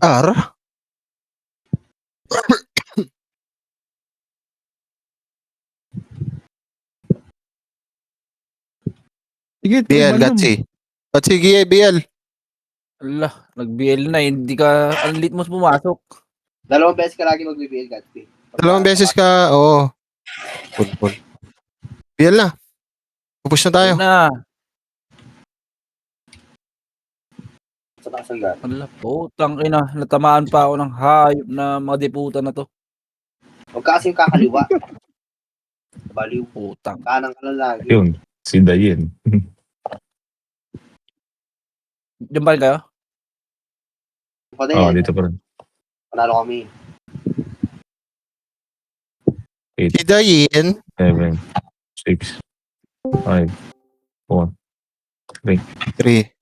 R? Sige, BL, bandam. Gatsi. Sige, BL. Ala, nag-BL na, hindi ka, ang lit mo pumasok. Dalawang beses ka lagi mag-BL, Gatsby. Dalawang beses ka, oo. Pul. BL na. Pupush na tayo. Ayun na. Sa taas ang gano'n. Ala, putang ina, natamaan pa ako ng hayop na mga deputa na to. Huwag ka kasing kakaliwa. Baliw. Putang. Kanang ka lang lagi. Yun, si Dayen. Diyan ba rin kayo? Pa din yan. Dito pa rin. Panalo kami. 8, Si Dayin. 7, 6, 5, 4, 3,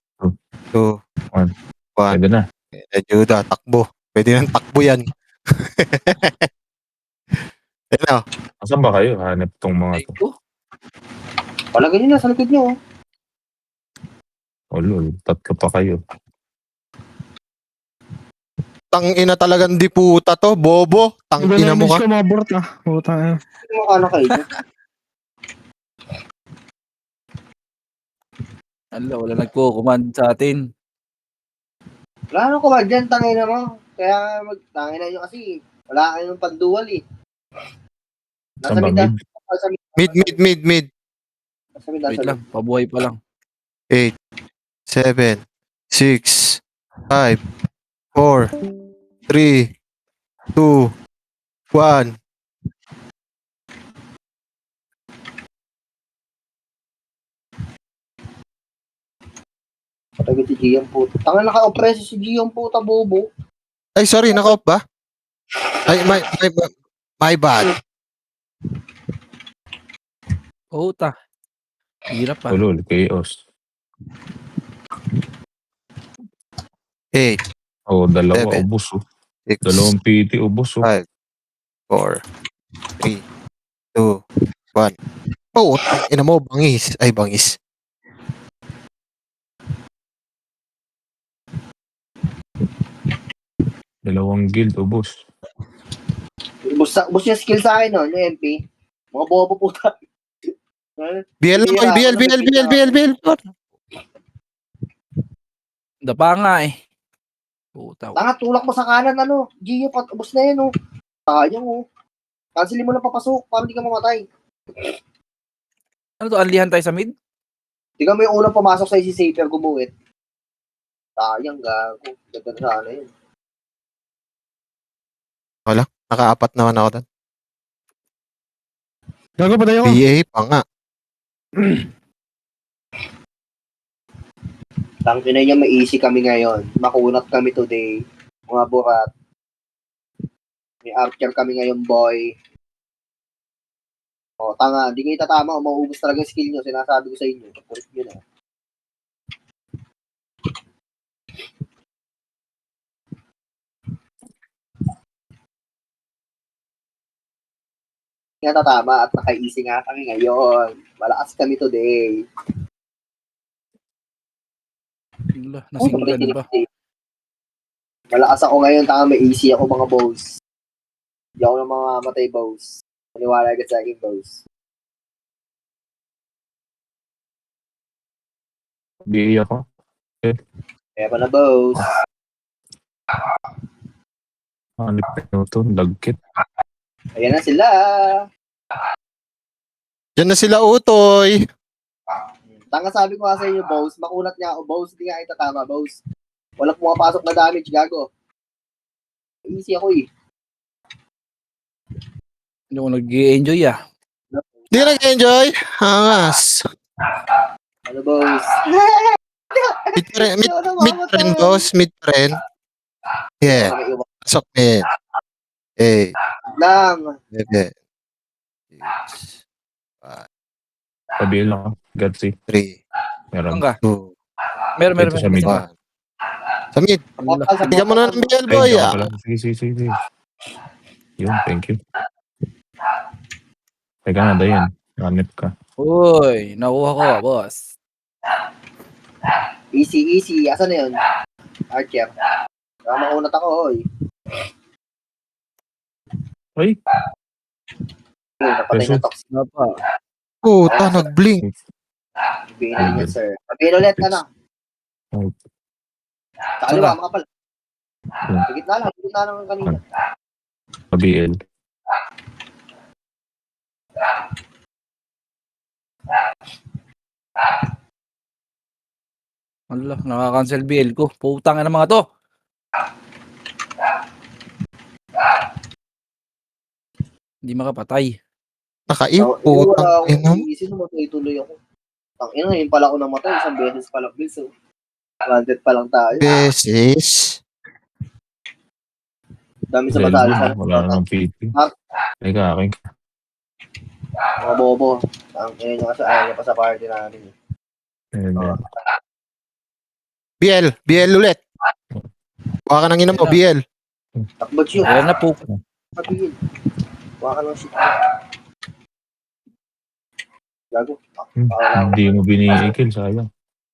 2, 1. pwede na. Juda, takbo. Pwede nang takbo yan. Ano? Asan ba kayo? Hanap tong mga Ay to. ko. Palagay nyo na sa likod nyo. Oh lol, tatlo pa kayo. Tang ina talagang diputa to, bobo. Tang Iba ina na mo miss ka. ko mga burot ah. Putang ina. Ano ka kayo? Ala, wala nagko-command sa atin. Wala nang kumad dyan, tangin na mo. Kaya tangin na nyo kasi. Wala kayong pandual eh. Nasa Saan ba mid ah. mid? Nasa mid. Mid. Nasa mid. Wait lang, pabuhay pa lang. 8, 7, 6, 5, 4, 3, 2, 1. Patagin si Giyong puto. Tangin naka-opreso si Giyong puta, bobo. Ay, sorry, naka-off ba? Ay, my bad. Puta. Hirap pa. Oh lol, chaos. 8, Oh, dalawa 7, ubos oh. 6, Dalawang PT ubos oh. 5, 4, 3, 2, 1. Oh, tang ina mo, bangis. Ay, bangis. Dalawang guild ubos. Ubus yung skill sa akin, no? Yung MP. Mga bobo puta. BL lang, Bihira BL. ako na Dapa nga eh. Puta. Tanga, tulak mo sa kanan, ano? Gio, ubus na yan, oh. Sayang, oh. Cancelin mo na papasok para hindi ka mamatay. Ano to, anlihan tayo sa mid? Tingnan mo yung unang pumasok sa si Savior gumuhit. Sayang, gago. Ganda na sana yun. Naka-apat naman ako doon. Gago pa tayo. BA pa nga. Tangina niya, may easy kami ngayon. Makunat kami today. Mga burat. May archer kami ngayon, boy. O, tanga. Hindi kayo tatama. Mauubos talaga yung skill nyo. Sinasabi ko sa inyo. Pulit nyo na. Nga tatama at naka-easy nga kami ngayon. Malakas kami today. Ala, nasinggan pa. Malakas ako ngayon, tanga may easy ako mga boss. Hindi ako ng mga matay boss. Maniwala agad sa akin boss. BA ako. Kaya pa na boss. Hanip na ito, lagkit. Ayan na sila. Diyan na sila, utoy. Tanga sabi ko nga sa inyo boss, makunat nga ako boss. Hindi nga ito tama boss. Walang pumapasok na damage, gago. Easy ako eh. Hindi ko nag-enjoy ah. Hindi ka nag-enjoy? Hangas. Ano boss? Mid-trend, boss. Mid-trend. Yeah. Pasok mid. 8, Lang. 7, 6, Pabil ako. Gatsi. 3, Meron. Saan ka? 2, Meron. Ito sa mid. 1. Sa mid. Ala. Bigyan mo na ng BL, Ay, boy. diyan ka pala. Sige. Yun, thank you. Teka na, Dayan. Hanip ka. Uy, nakuha ko boss. Easy. Asan na yun? Archer. Makunat ako, oy. Ay, Uy, napatay Peso. na toxic. Ano pa? Puta, nag-blink. Bigyan niya, sir. Sabihin ulit, ano? Ay, Sa Saan kaliwa, ka? makapal. Hmm. Sa gitna lang, sa gitna lang ng kanina. BL. Ala, nakaka-cancel BL ko. Putang na mga to. Hindi makapatay. Nakaiw, So, putang wala ina akong mo. iisip na tuloy ako. Tangina, ngayon pala ako namatay. Isang beses pa lang, please. Oh. 100 pa lang tayo. Beses. Dami sa Dahil batalo doon, sa wala namang PT. Ah. Teka, akin. mga bobo. Ang ina niya kasi ayaw niya pa sa party namin. Ayan, Ah. ayan. BL ulit. Baka nang ina mo, BL. Takbot siya. Ayan na po. Patigil. Huwag ka ng shit. Gago. Hindi mo biniikil, sayang.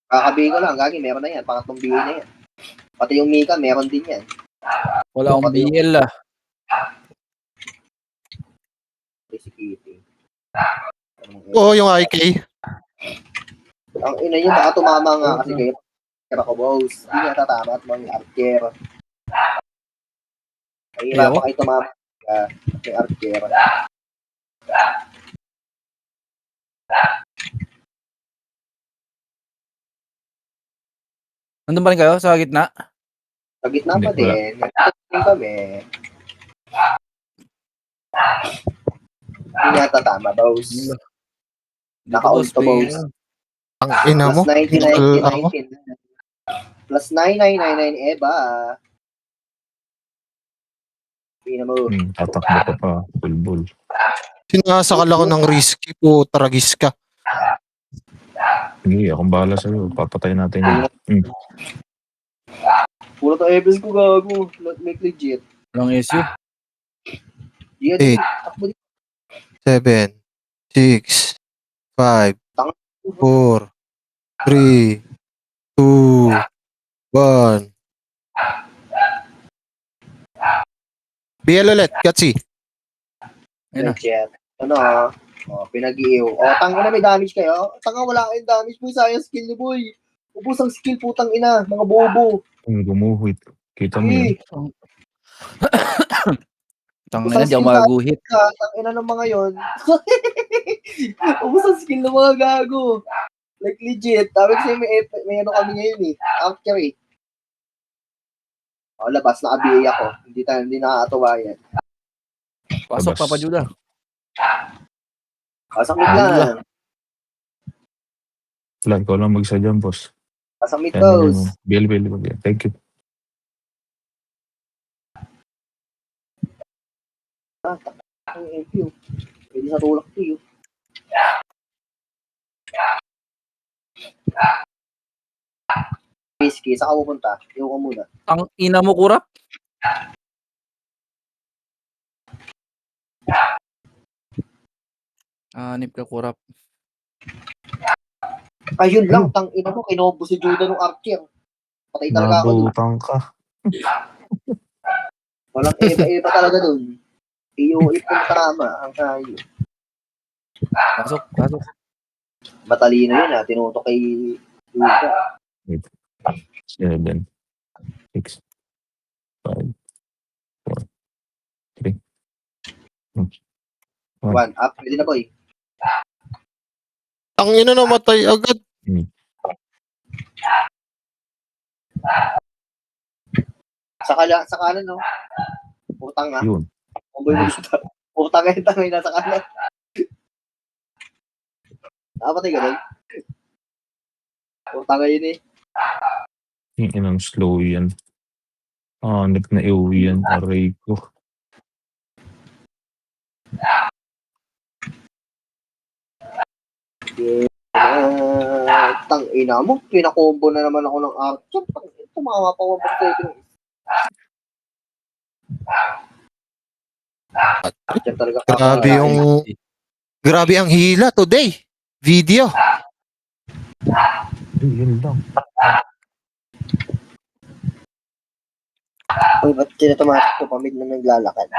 Kakabihin ko lang. Gagi, meron na yan. Pangatlong bihin na yan. Pati yung Mika, meron din yan. Wala akong BL ah. Si Kitty. Oo, yung IK. Ang ina niya, baka tumama nga kasi kayo. Kaya ako, boss. Hindi niya tatama at mga archer. Mahirap pa kayo tumama. May archer. Nandun ba rin kayo sa gitna? Sa gitna pa Hindi, wala. din. Nagtatin kami. Hindi niya tatama, boss. Dito, Naka-ult to, boss. Ang ina mo. Plus 90, Hingal 90, ako. 19. Plus 9999 Eba. Pina mo. Tatakbo ka pa. Bulbul. Sinasakal ako ng risky po, tragis ka. Sige, akong bahala sa'yo. Papatay natin yun. Puro to Evans ko gago. Make legit. Walang issue. Yan. Eight. Takbo din. 7, 6, 5, 4, 3, 2, 1. BL ulit, Gatsi. Ayun na. Legit. Ano ah? Oh, pinag-iiw. Oh, tanga na may damage kayo. Tanga wala kayong damage. Boy, sayang skill ni boy. Ubus ang skill, putang ina. Mga bobo. Gumuhit. Kita mo yun. Tangina, di ako magaguhit. Tangina ng mga yon. Ubus ang skill ng mga gago. Like legit. Tawag sa'yo may ano kami ngayon eh. After eh. Oh, labas na abiyay ako. Hindi nakakatawa yan. Pasok, Labas. Papa Judah. Pasang mid lang. Wala, ikaw lang magsadyan, boss. Pasang mid, Yan, yan, boss. yan. BL. Thank you. Ang MP. Pwede sa tulak ko yun. Risky, saan ka pupunta? Iwan ko muna. Ang ina mo, kurap. Anip ka, kurap. Ayun lang, tang ina mo, kinobo si Judah ng Archer. Patay talaga ako dun. Nabutang ka. Walang iba talaga dun. POE kung tama, ang hayo. Pasok, pasok. Matalino yun ha, tinuto kay Judah. 7, 6, 5, 4, 3, 1 up, pwede na boy. Ang ina namatay agad. Sa kanan no? Utang nga. yun. Kumboy mo dito. Utang nga yung tangay nasa kanan. Nakapatay ka doon? Utang nga yun eh. Yung inang slow yan. Hanip na iuwi yan. Aray ko. Tang ina mo, pinakombo na naman ako ng Archer. Tumama pa ako ng Archer talaga. Grabe ang hila today. Video. Yun lang. Paul, ba't kinatomatic to pamig na naglalakad?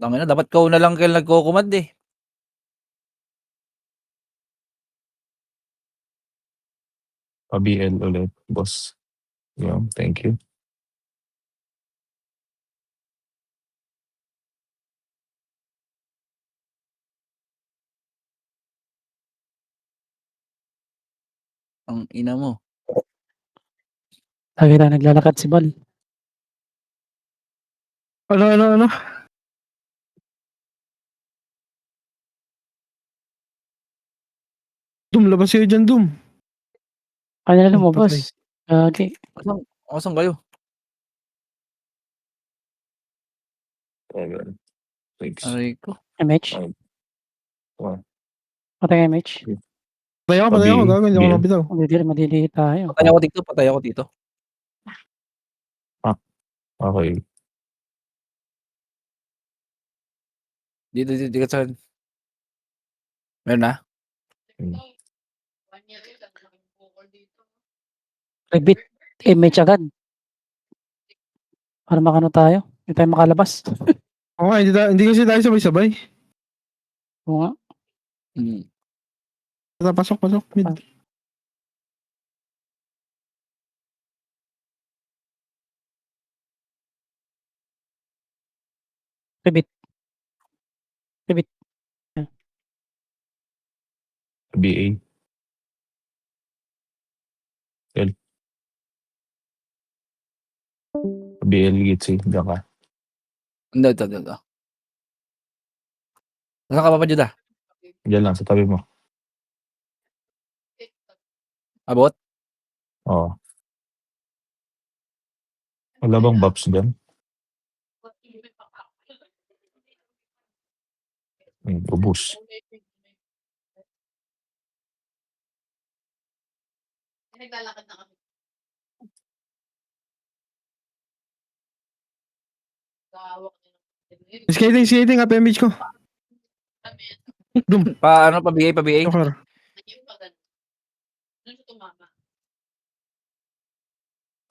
Tangina, dapat kau na lang kayo nagko-command eh. Pa-BL ulit, boss. Yeah, thank you. Ang ina mo. Lagi na naglalakad si Bal. Ano? Dum, labas kayo dyan, Dum. Kanya na Patay. lumabas. Gagi. Asan kayo? 7, 6, Aray ko. MH. 5, 1. Patay MH. Patay ako, gago, hindi ako BL. mabitaw. Madili tayo. Patay ako dito. Okay. Dito ka sa... Meron na? Rebit. MH agad. Para makano tayo. Hindi tayo makalabas. Oo nga, hindi kasi tayo sabay-sabay. Oo nga. Hmm. Pasok, mid. Rebit. BA. L. BL Gitsi. Diyan ka. Hindi, ito. Nasaan ka pa Juda? Diyan lang, sa tabi mo. Abot? Oo. Wala bang buffs dyan? Ubus. Skating, up image ko. Dum, Pa BA? Joker.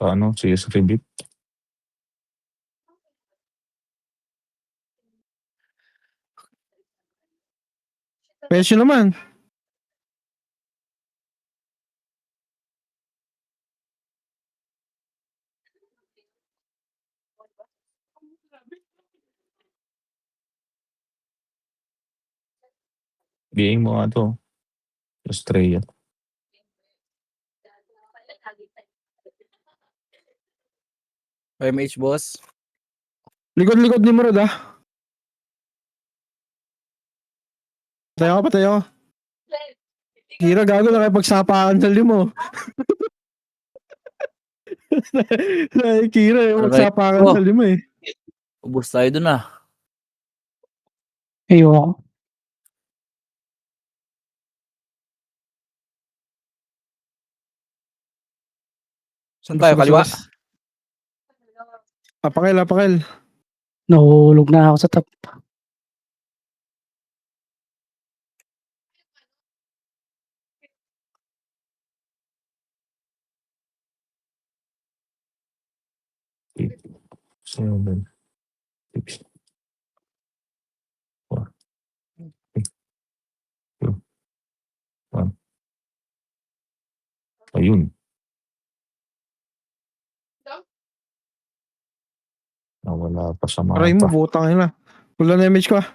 Paano? Sige sa Fibit. Pesyo naman. BA mo nga to. Australia. MH boss? Likod ni Murad, ah. Patay ako. Kira, gago, nakipagsapakan sa limo. Kira, magsapakan sa limo eh. Ubus tayo dun ah. Ayoko. Saan tayo? Kaliwa? Apakil. Nahulog na ako sa top. Eight, 7, 6, 4, 3, 2, 1. Ayun. Nawala pa sa Aray mo, mapa. butang ina. Wala na image ko, ah.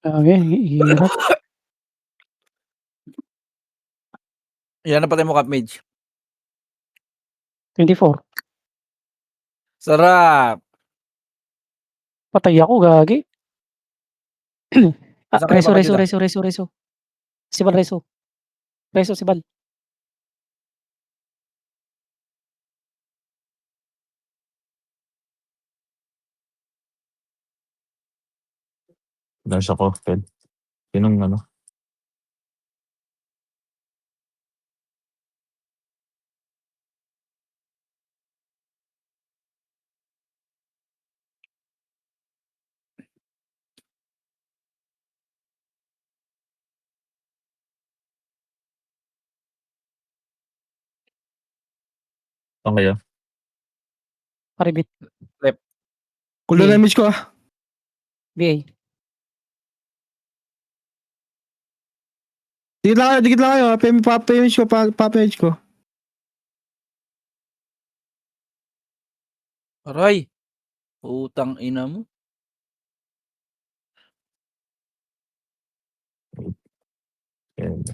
Gagi. Hirap. Yan na patay mo Cap Mage. 24. Sarap! Patay ako, gagi. Saan kayo Reso. Si Bal, Reso, si Bal. Nasa cocktail. Sinong ano? Saan kayo? Paribit. Cool na damage ko BA. Dikit lang kayo. Pa-damage ko. Pa-damage ko. Aray. Putang ina mo. And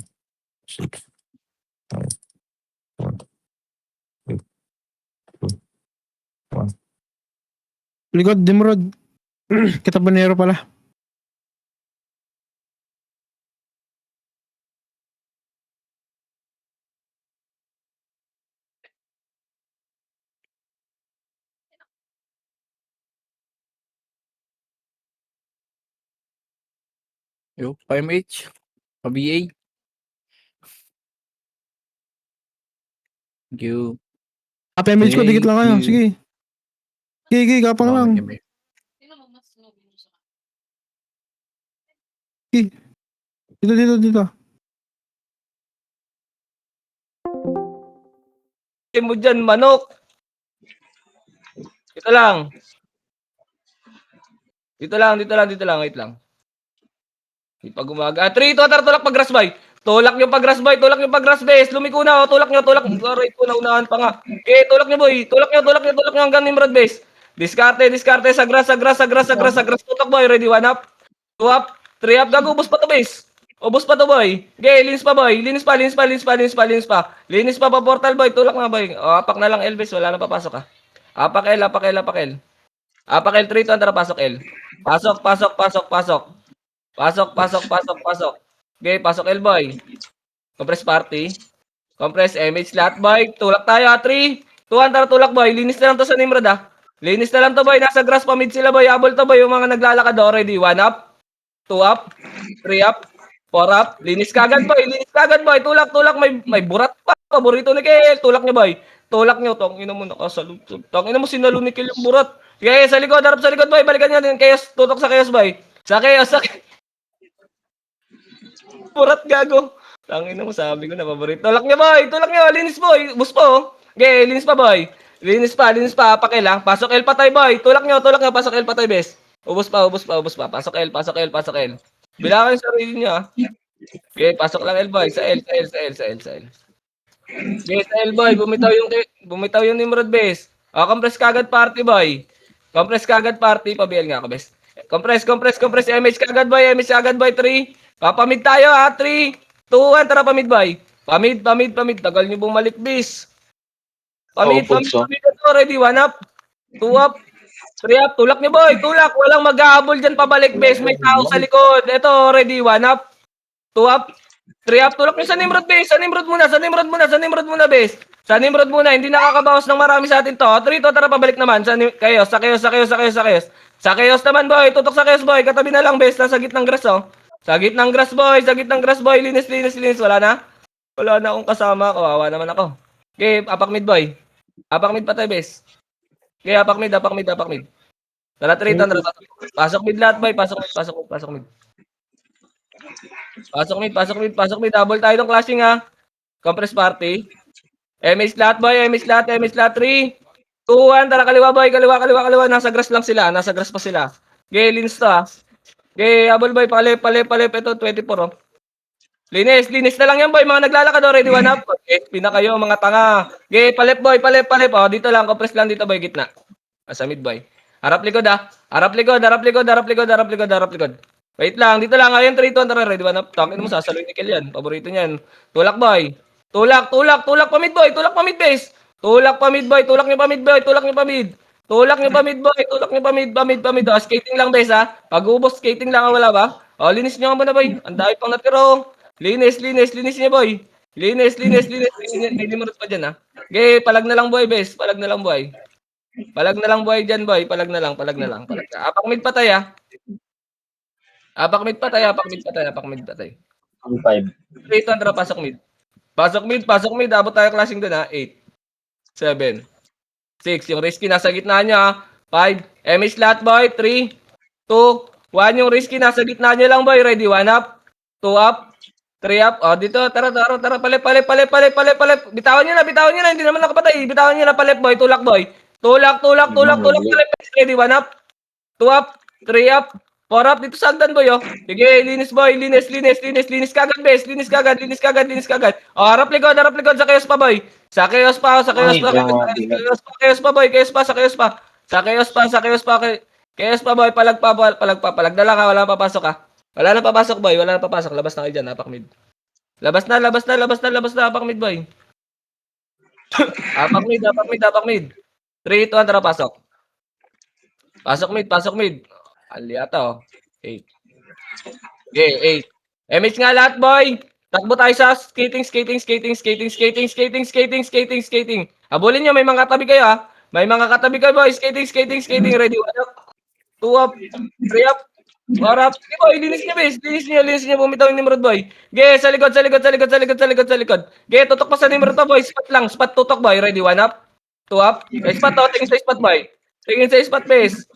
6, 5, 4, 3, 2, 1. Likod, Dimrod. Kitabanero pala. Yo, 5H. Pa-BA. Thank you. Pa-damage ko. Dikit lang kayo. Thank you. Sige. Sige, kapang lang. Dito. mo dyan, manok. Dito lang. Wait lang. Di pa gumaga. 3, 2, tulak pag-grassby. Tulak nyo pag-grassby. Lumiko na, tulak nyo. Aray ko, naunahan pa nga. Tulak nyo, boy. Tulak nyo hanggang Nimrod base. Diskarte. Sagras. Tutok, boy. Ready, 1 up. 2 up. 3 up. Gago, ubos pa to, base. Ubos pa to, boy. Linis pa, boy. Linis pa. Linis pa, portal, boy. Tulak na, boy. Apak na lang, Elvis. Wala na papasok, ha. Apak L. Apak L, 3, 2, tara, pasok L. Pasok. Okay, pasok L, boy. Compress party. Compress MH lahat, boy. Tulak tayo, 3, 2, tara, tulak, boy. Linis na lang to sa Nimrod, ha. Linis na lang to, boy. Nasa grass pa mid sila, boy. Habol to, boy. Yung mga naglalakad already. 1 up, 2 up, 3 up, 4 up. Linis kagad, boy. Tulak. May burat pa. Paborito ni Kel. Tulak niyo, boy. Tangina mo, nakasalud. Tangina mo, sinalo ni Kel yung burat. Okay, sa likod, harap sa likod, boy. Balikan niya din. Chaos, tutok sa Chaos, boy. Sa Chaos. Burat, gago. Tangina mo, sabi ko na, paborito. Tulak niyo, boy. Linis, boy. Bus po. Okay, linis pa, boy. Linis pa. Pakil, ha. Pasok L patay, boy. Tulak niyo. Pasok L patay, bes. Ubus pa. Pasok L. Bilangan yung sarili niyo, ha. Okay, pasok lang L, boy. Sa L. Okay, sa L, boy. Bumitaw yung Nimrod, bes. Compress kagad party, boy. Pabiel nga ako, bes. Compress. MH kagad, boy. 3. Papamid tayo, ha. 3, 2, 1. Tara, pamid, boy. Pamid. Tagal niyo bumalik, bis. Pamid. Ready, 1 up. 2 up. 3 up. Tulak niyo, boy. Walang mag-ahabol dyan pabalik, bes. May tao sa likod. Ito, ready, 1 up. 2 up. 3 up. Tulak niyo sa Nimrod, bes. Sa Nimrod muna, bes. Sa Nimrod muna. Hindi nakakabawas ng marami sa atin to. 3, to. Tara, pabalik naman. Sa Chaos. Sa Chaos naman, boy. Tutok sa Chaos, boy. Katabi na lang, bes. Nasa gitnang grass, oh. Sa gitnang grass, boy. Linis. Wala na akong kasama. Kawawa naman ako. Okay, apak mid, boy. Apak mid pa tayo, bes. Okay, apak mid. Tara, 3, tara. Pasok mid lahat, boy. Pasok mid. Double tayo ng clashing, ha. Compress party. MH lahat, boy. 3, 2, 1. Tara, kaliwa, boy. Kaliwa. Nasa grass pa sila. Okay, linis to, ha. Okay, abol, boy. Palip. Ito, 24, oh. Linis na lang yan, boy. Mga naglalakad, already 1 up. Okay, pina kayo, mga tanga. Okay, palip, boy. Oh, dito lang. Compress lang dito, boy. Gitna. Sa mid, boy. Harap likod, ha. Harap likod. Wait lang, dito lang. Ayun, 3, 2, tara. Ready, 1 up. Tangin mo, sasaloy ni Kel yan. Paborito niyan. Tulak, boy. Tulak pa mid, boy. Tulak pa mid, base. Tulak pa mid. Tulak niyo pa mid. Oh, skating lang, base, ha. Pag-ubos, skating lang, wala ba? Oh, linis niyo nga muna, boy. Ang dami pang natiro. Linis niyo, boy. Linis. May Nimrod pa dyan, ha. Okay, palag na lang, boy, base. Palag na lang, boy dyan, boy. Palag na lang. Apak mid patay, ha. Apak mid patay. 5. 3, tara, pasok mid. Abot tayo clashing doon, ha. 8, 7, 6. Yung risky nasa gitna niya, 5. MH lahat, boy. 3, 2, 1. Yung risky nasa gitna niya lang, boy. Ready, 1 up, 2 up, 3 up. O, dito. Tara. Palip. Bitawan nyo na. Hindi naman nakapatay. Bitawan nyo na, palip, boy. Tulak, boy. Tulak. Palip. Ready, 1 up. 2 up. 3 up. 4 up. Dito sa hagdan, boy, oh. Sige, linis, boy. Linis kagad, bes. Linis kagad. O, harap likod. Sa chaos pa, boy. Sa chaos pa. Sa chaos pa, boy. Chaos pa, boy. Palag. Dala ka. Wala papasok, ka. Wala na papasok, boy. Labas na kayo dyan, apak mid. Labas na, apak mid, boy. Apak mid. 3, 2, 1, tara, pasok. Pasok mid. Ali ata, oh. 8. Okay, 8. MH nga lahat, boy. Takbo tayo sa skating. Habulin nyo, may mga katabi kayo, ha. May mga katabi kayo, boy. Skating. Ready, 1 up. 2 up. 3 up. 4 up. Sige, boy. Linis niya. Bumitaw yung Nimrod, boy. Okay, sa likod. Okay, tutok pa sa Nimrod to, boy. Spot tutok, boy. Ready, 1 up. 2 up. Spot, to. Tingin sa spot, boy. Tingin sa spot, base.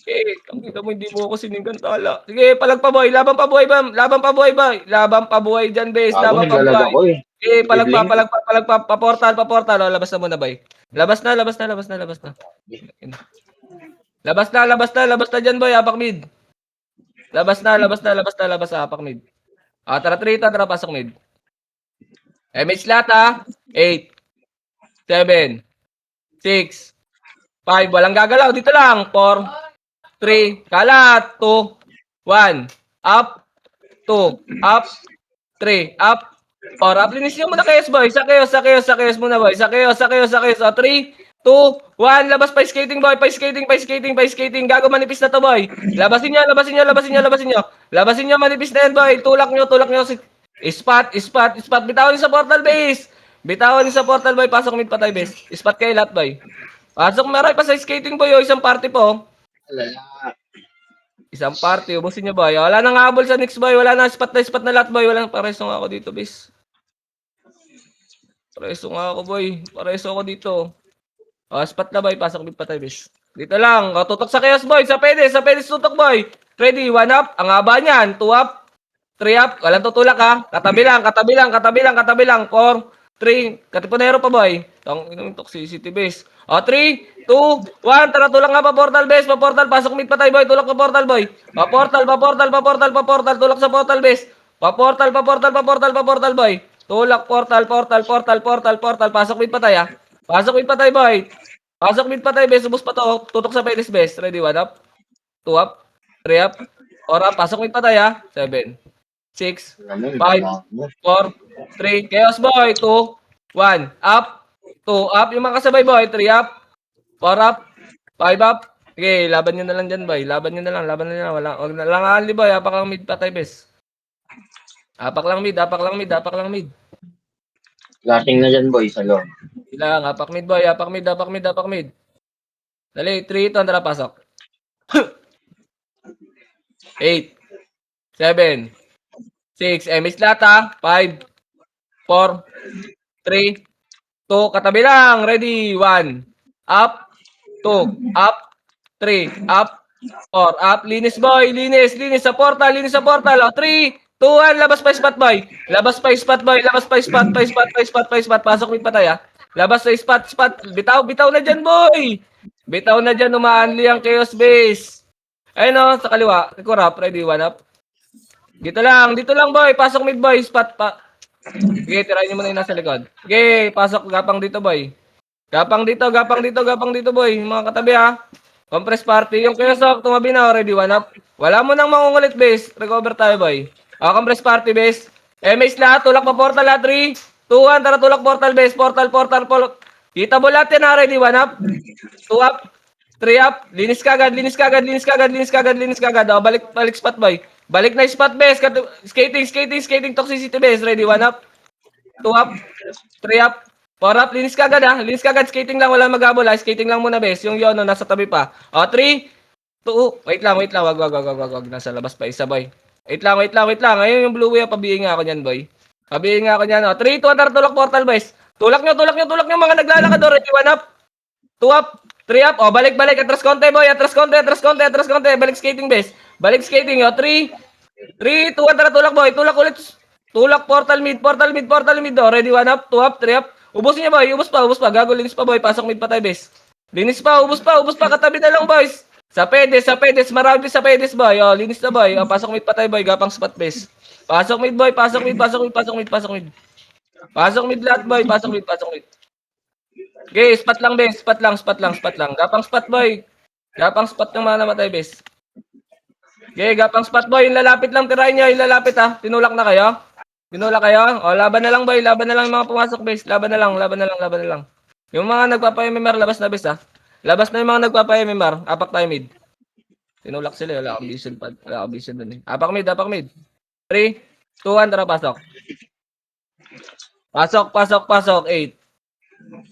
Okay, kangkita mo, hindi mo ako sininggan, tala. Sige, palag pa, boy. Laban pa, boy. Laban pa, boy. Dyan, base. Laban pa, boy. Okay, palag pa. Pa-portal. O, labas na muna, boy. Labas na dyan, boy. Apak mid. Labas na, apak mid. Tara, 3, tara, pasok mid. MH lahat, ha. 8, 7, 6, 5, walang gagalaw. Dito lang. 4, 3, kalat. 2, 1, up. 2, up. 3, up. 4, up. Linis nyo muna chaos, boy. Sa chaos muna, boy. Sa chaos. 3, 2, 1, labas pa skating, boy. Pa skating. Gago, manipis na to, boy. Labasin nyo. Manipis na yan, boy. Tulak nyo. Spot. Bitawan nyo sa portal, base. Boy. Pasok mid patay, base. Spot kayo lahat, boy. Pasok, meron pa sa skating, boy. Isang party po. Isang party. Ubusin nyo, boy. Wala nang habol sa next, boy. Wala na spot na lahat, boy. Wala nang pareso nga ako dito, base. Pareso ako dito. Spot na, boy. Pasok mid patay, base. Dito lang. Tutok sa chaos, boy. Sa pedis tutok, boy. Ready, 1 up. Ang haba niyan. 2 up. 3 up. Walang tutulak, ha. Katabi lang. 4, 3. Katipunero pa, boy. Ang toxicity, base. 3, 2, 1. Tara, tulak nga pa portal, base. Pasok mid patay, boy. Tulak pa portal, boy. Pa-portal. Tulak sa portal, base. Pa-portal, boy. Tulak, portal. Pasok mid patay, ha. Pasok mid patay, boy. Base. Subos pa to. Tutok sa pedis, base. Ready, 1 up. 2 up. 3 up. 4 up. Pasok mid patay, ha. 7, 6, 5, 4, 3. Chaos, boy. 2, 1. Up. 2 up. Yung mga kasabay, boy. 3 up. 4 up. 5 up. Okay, laban nyo na lang dyan, boy. Laban nyo na lang. Huwag na lang ali, boy. Apak lang mid patay, bes. Apak lang mid. Lasting na dyan, boy, sa loob. Ilang. Apak mid, boy. Apak mid. Dali, 3, ito. Tara, pasok. 8, 7, 6, MH lata, 5, 4, 3, 2, katabi lang, ready, 1, up, 2, up, 3, up, 4, up, linis, boy, linis sa portal, 3, 2, 1, labas pa spot, boy, pasok mid patay, ha, labas sa spot, bitaw na dyan, boy, umaanli ang chaos base. Ayun, no, sa kaliwa, kurap, ready, 1 up. Dito lang, boy. Pasok mid, boy. Spot pa. Okay, tirahin nyo muna yung nasa likod. Okay, pasok, gapang dito, boy. Gapang dito, boy. Mga katabi, ha. Compress party. Yung kiyosok, tumabi na, ready, 1 up. Wala mo nang mangungulit, base. Recover tayo, boy. Compress party, base. MH lahat, tulak pa portal, ha. 3, 2, 1, tara, tulak portal, base. Portal. Kita mo lahat yan, ha. Ready, 1 up. 2 up. 3 up, linis kagad. Balik spot, boy. Balik na spot, base. Skating, toxicity, base. Ready, 1 up. 2 up. 3 up. 4 up, linis kagad, ha. Skating lang, wala maghabol, ha. Skating lang muna, base. Yung yun, no, nasa tabi pa. 3, 2, wait lang. Wag. Nasa labas pa, isa, boy. Wait lang. Ayun yung blue wheel, pabihin nga ako niyan, boy. 3, 2, 1, tara, tulak portal, base. Tulak nyo, mga naglalakad, ready, 1 up. 2 up. 3 up, balik, atras konti, boy, atras konti, balik skating, base, 3, 2, 1, tara, tulak, boy, tulak ulit, Tulak, portal mid. Oh. Ready, 1 up, 2 up, 3 up. Ubusin niya, boy. Ubus pa. Gago, linis pa, boy. Pasok mid patay, bes. Linis pa, ubus pa. Katabi na lang, boys. Sa pedes. Marami sa pedes, boy. Oh, linis na, boy. Oh, pasok mid patay, boy. Gapang spot, bes. Pasok mid, boy. Pasok mid. Pasok mid lahat, boy. Pasok mid. Okay, spot lang, bes. Spot lang. Gapang spot, boy. Gapang spot ng mga namatay, bes. Okay, gapang spot, boy. Yung lalapit lang, tirahin nyo. Yung lalapit, ha. Tinulak na kayo. O, laban na lang, boy. Laban na lang yung mga pumasok, base. Laban na lang. Yung mga nagpapa-MMR, labas na, base, ha. Labas na yung mga nagpapa-MMR. Apak tayo mid. Tinulak sila. Wala akong vision dun, eh. Apak mid. 3, 2, 1, tara, pasok. Pasok. 8,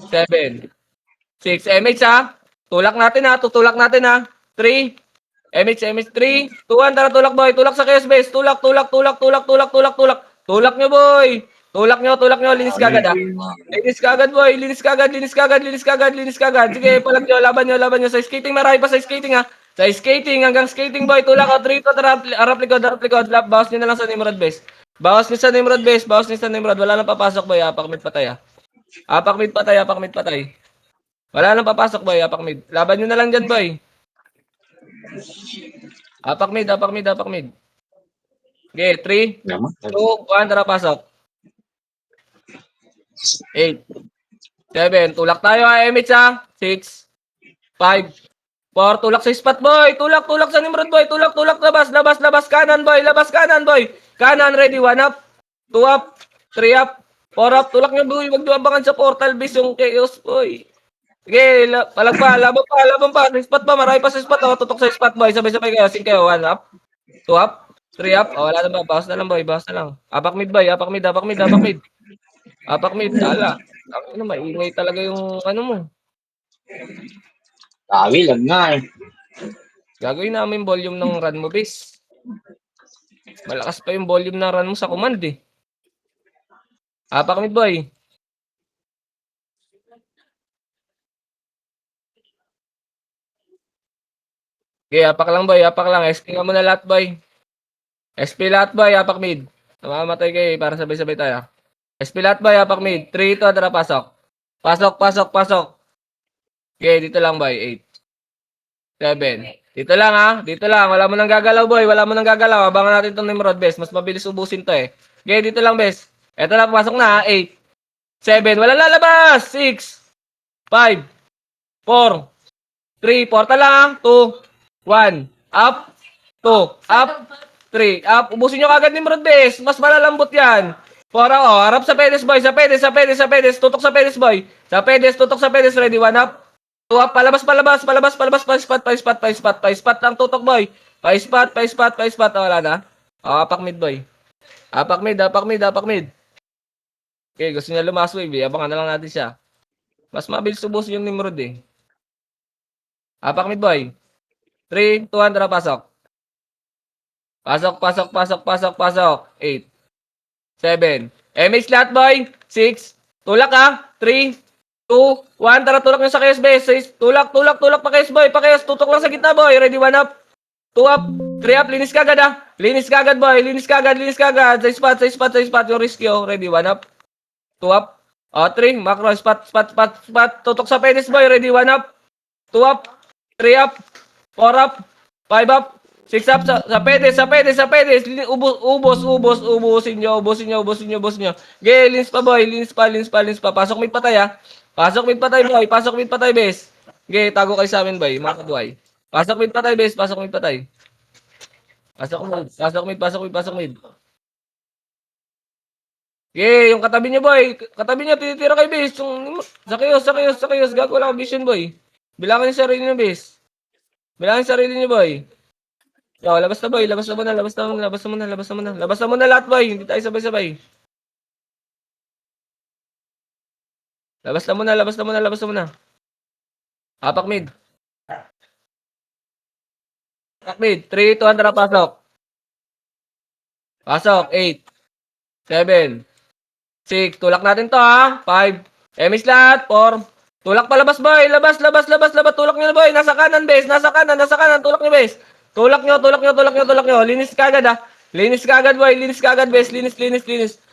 7, 6. MH, ha. Tutulak natin, ha. 3, MH, 3, 2, 1, tara, tulak, boy. Tulak sa chaos base. Tulak. Tulak nyo, boy. Tulak nyo. Linis kagad, ha. Linis kagad, boy. Linis kagad. Sige, palag nyo. Laban nyo. Sa skating, marami pa sa skating, ha. Sa skating, hanggang skating, boy. Tulak o. 3, 2, harap likod. Bawas nyo na lang sa Nimrod base. Bawas nyo sa Nimrod. Wala nang papasok, boy. Apak mid patay, ha. Apak mid patay. Wala nang papasok, boy. Apak mid. Laban nyo na lang dyan, boy. Apak mid. Okay, 3, 2, 1, tara, pasok. 8, 7, tulak tayo, ha, MH, ha. 6, 5, 4, tulak sa spot, boy. Tulak sa Nimrod, boy. Tulak, labas, kanan, boy. Kanan, ready, 1 up, 2 up, 3 up, 4 up. Tulak nyo, boy. Wag nyo abangan sa portal base yung chaos, boy. Sige, palag pa, laban pa. Sa spot pa, marami pa sa spot, oh. Tutok sa spot, boy. Sabay-sabay kayo, sing kayo, 1 up, 2 up, 3 up. Oh, wala na ba? Bawas na lang, boy. Apak mid, boy. Apak mid. Sala. Ano, maingay talaga yung ano mo. Tawi, lag nga eh. Gagawin namin volume ng run mo, base. Malakas pa yung volume ng run mo sa command, eh. Apak mid, boy. Okay, apak lang, boy. SP nga muna lahat, boy. SP lahat, boy. Apak mid. Namamatay kayo, para sabay-sabay tayo. SP lahat, boy. Apak mid. 3, 2, tara, pasok. Pasok. Okay, dito lang, boy. 8, 7. Dito lang, ha. Wala mo nang gagalaw, boy. Abangan natin itong Nimrod, bes. Mas mabilis ubusin to, eh. Okay, dito lang, bes. Eto na, pasok na, ha. 8, 7. Wala lalabas. 6, 5, 4, 3. Portal lang, ha. 2, 1, up, 2, up, 3, up. Ubusin nyo kagad Nimrod, bes. Mas malalambot yan. Para, oh, harap sa pedes, boy. Sa pedes. Tutok sa pedes, boy. Tutok sa pedes. Ready, 1 up, 2 up. Palabas. Pa-spot lang, tutok, boy. Pa-spot. Oh, wala na. Oh, apak mid, boy. Apak mid. Okay, gusto niya lumaswave, eh. Abangan na lang natin siya. Mas mabilis ubusin yung Nimrod, eh. Apak mid, boy. 3, 2, 1, tara, pasok. Pasok. 8, 7. MH lahat, boy. 6. Tulak, ha. 3, 2, 1. Tara, tulak nyo sa chaos base. Tulak pa chaos, boy. Tutok lang sa gitna, boy. Ready, 1 up, 2 up, 3 up. Linis kagad, ha. Linis kagad, boy. Sa spot. Yung risk yo. Ready, 1 up, 2 up. 3. Macro. Spot. Tutok sa penis, boy. Ready, 1 up, 2 up, 3 up, 4 up, 5 up, 6 up, sa pedes. Ubusin nyo. Okay, linis pa, boy. Linis pa. Pasok mid patay, ha. Pasok mid patay, boy. Bes. Okay, tago kayo sa amin, boy. Mga kaduay. Pasok mid patay, bes. Pasok mid. Okay, yung katabi nyo, boy. Titira kayo, bes. Sa kayos. Gago lang vision, boy. Bilangin yung sarili nyo, bes. Boy. Yo, labas na, boy. Labas na muna lahat, boy. Hindi tayo sabay-sabay. Labas na muna. Apak mid. 3, 2, 1, tara, pasok. 8, 7, 6. Tulak natin to, ha. 5. MS lahat. 4. Tulak pa, labas, boy. Labas. Tulak nyo, boy. Nasa kanan, base. Tulak nyo, base. Tulak nyo. Linis kagad, ha. Linis ka agad, boy. Linis ka agad, bes. Linis.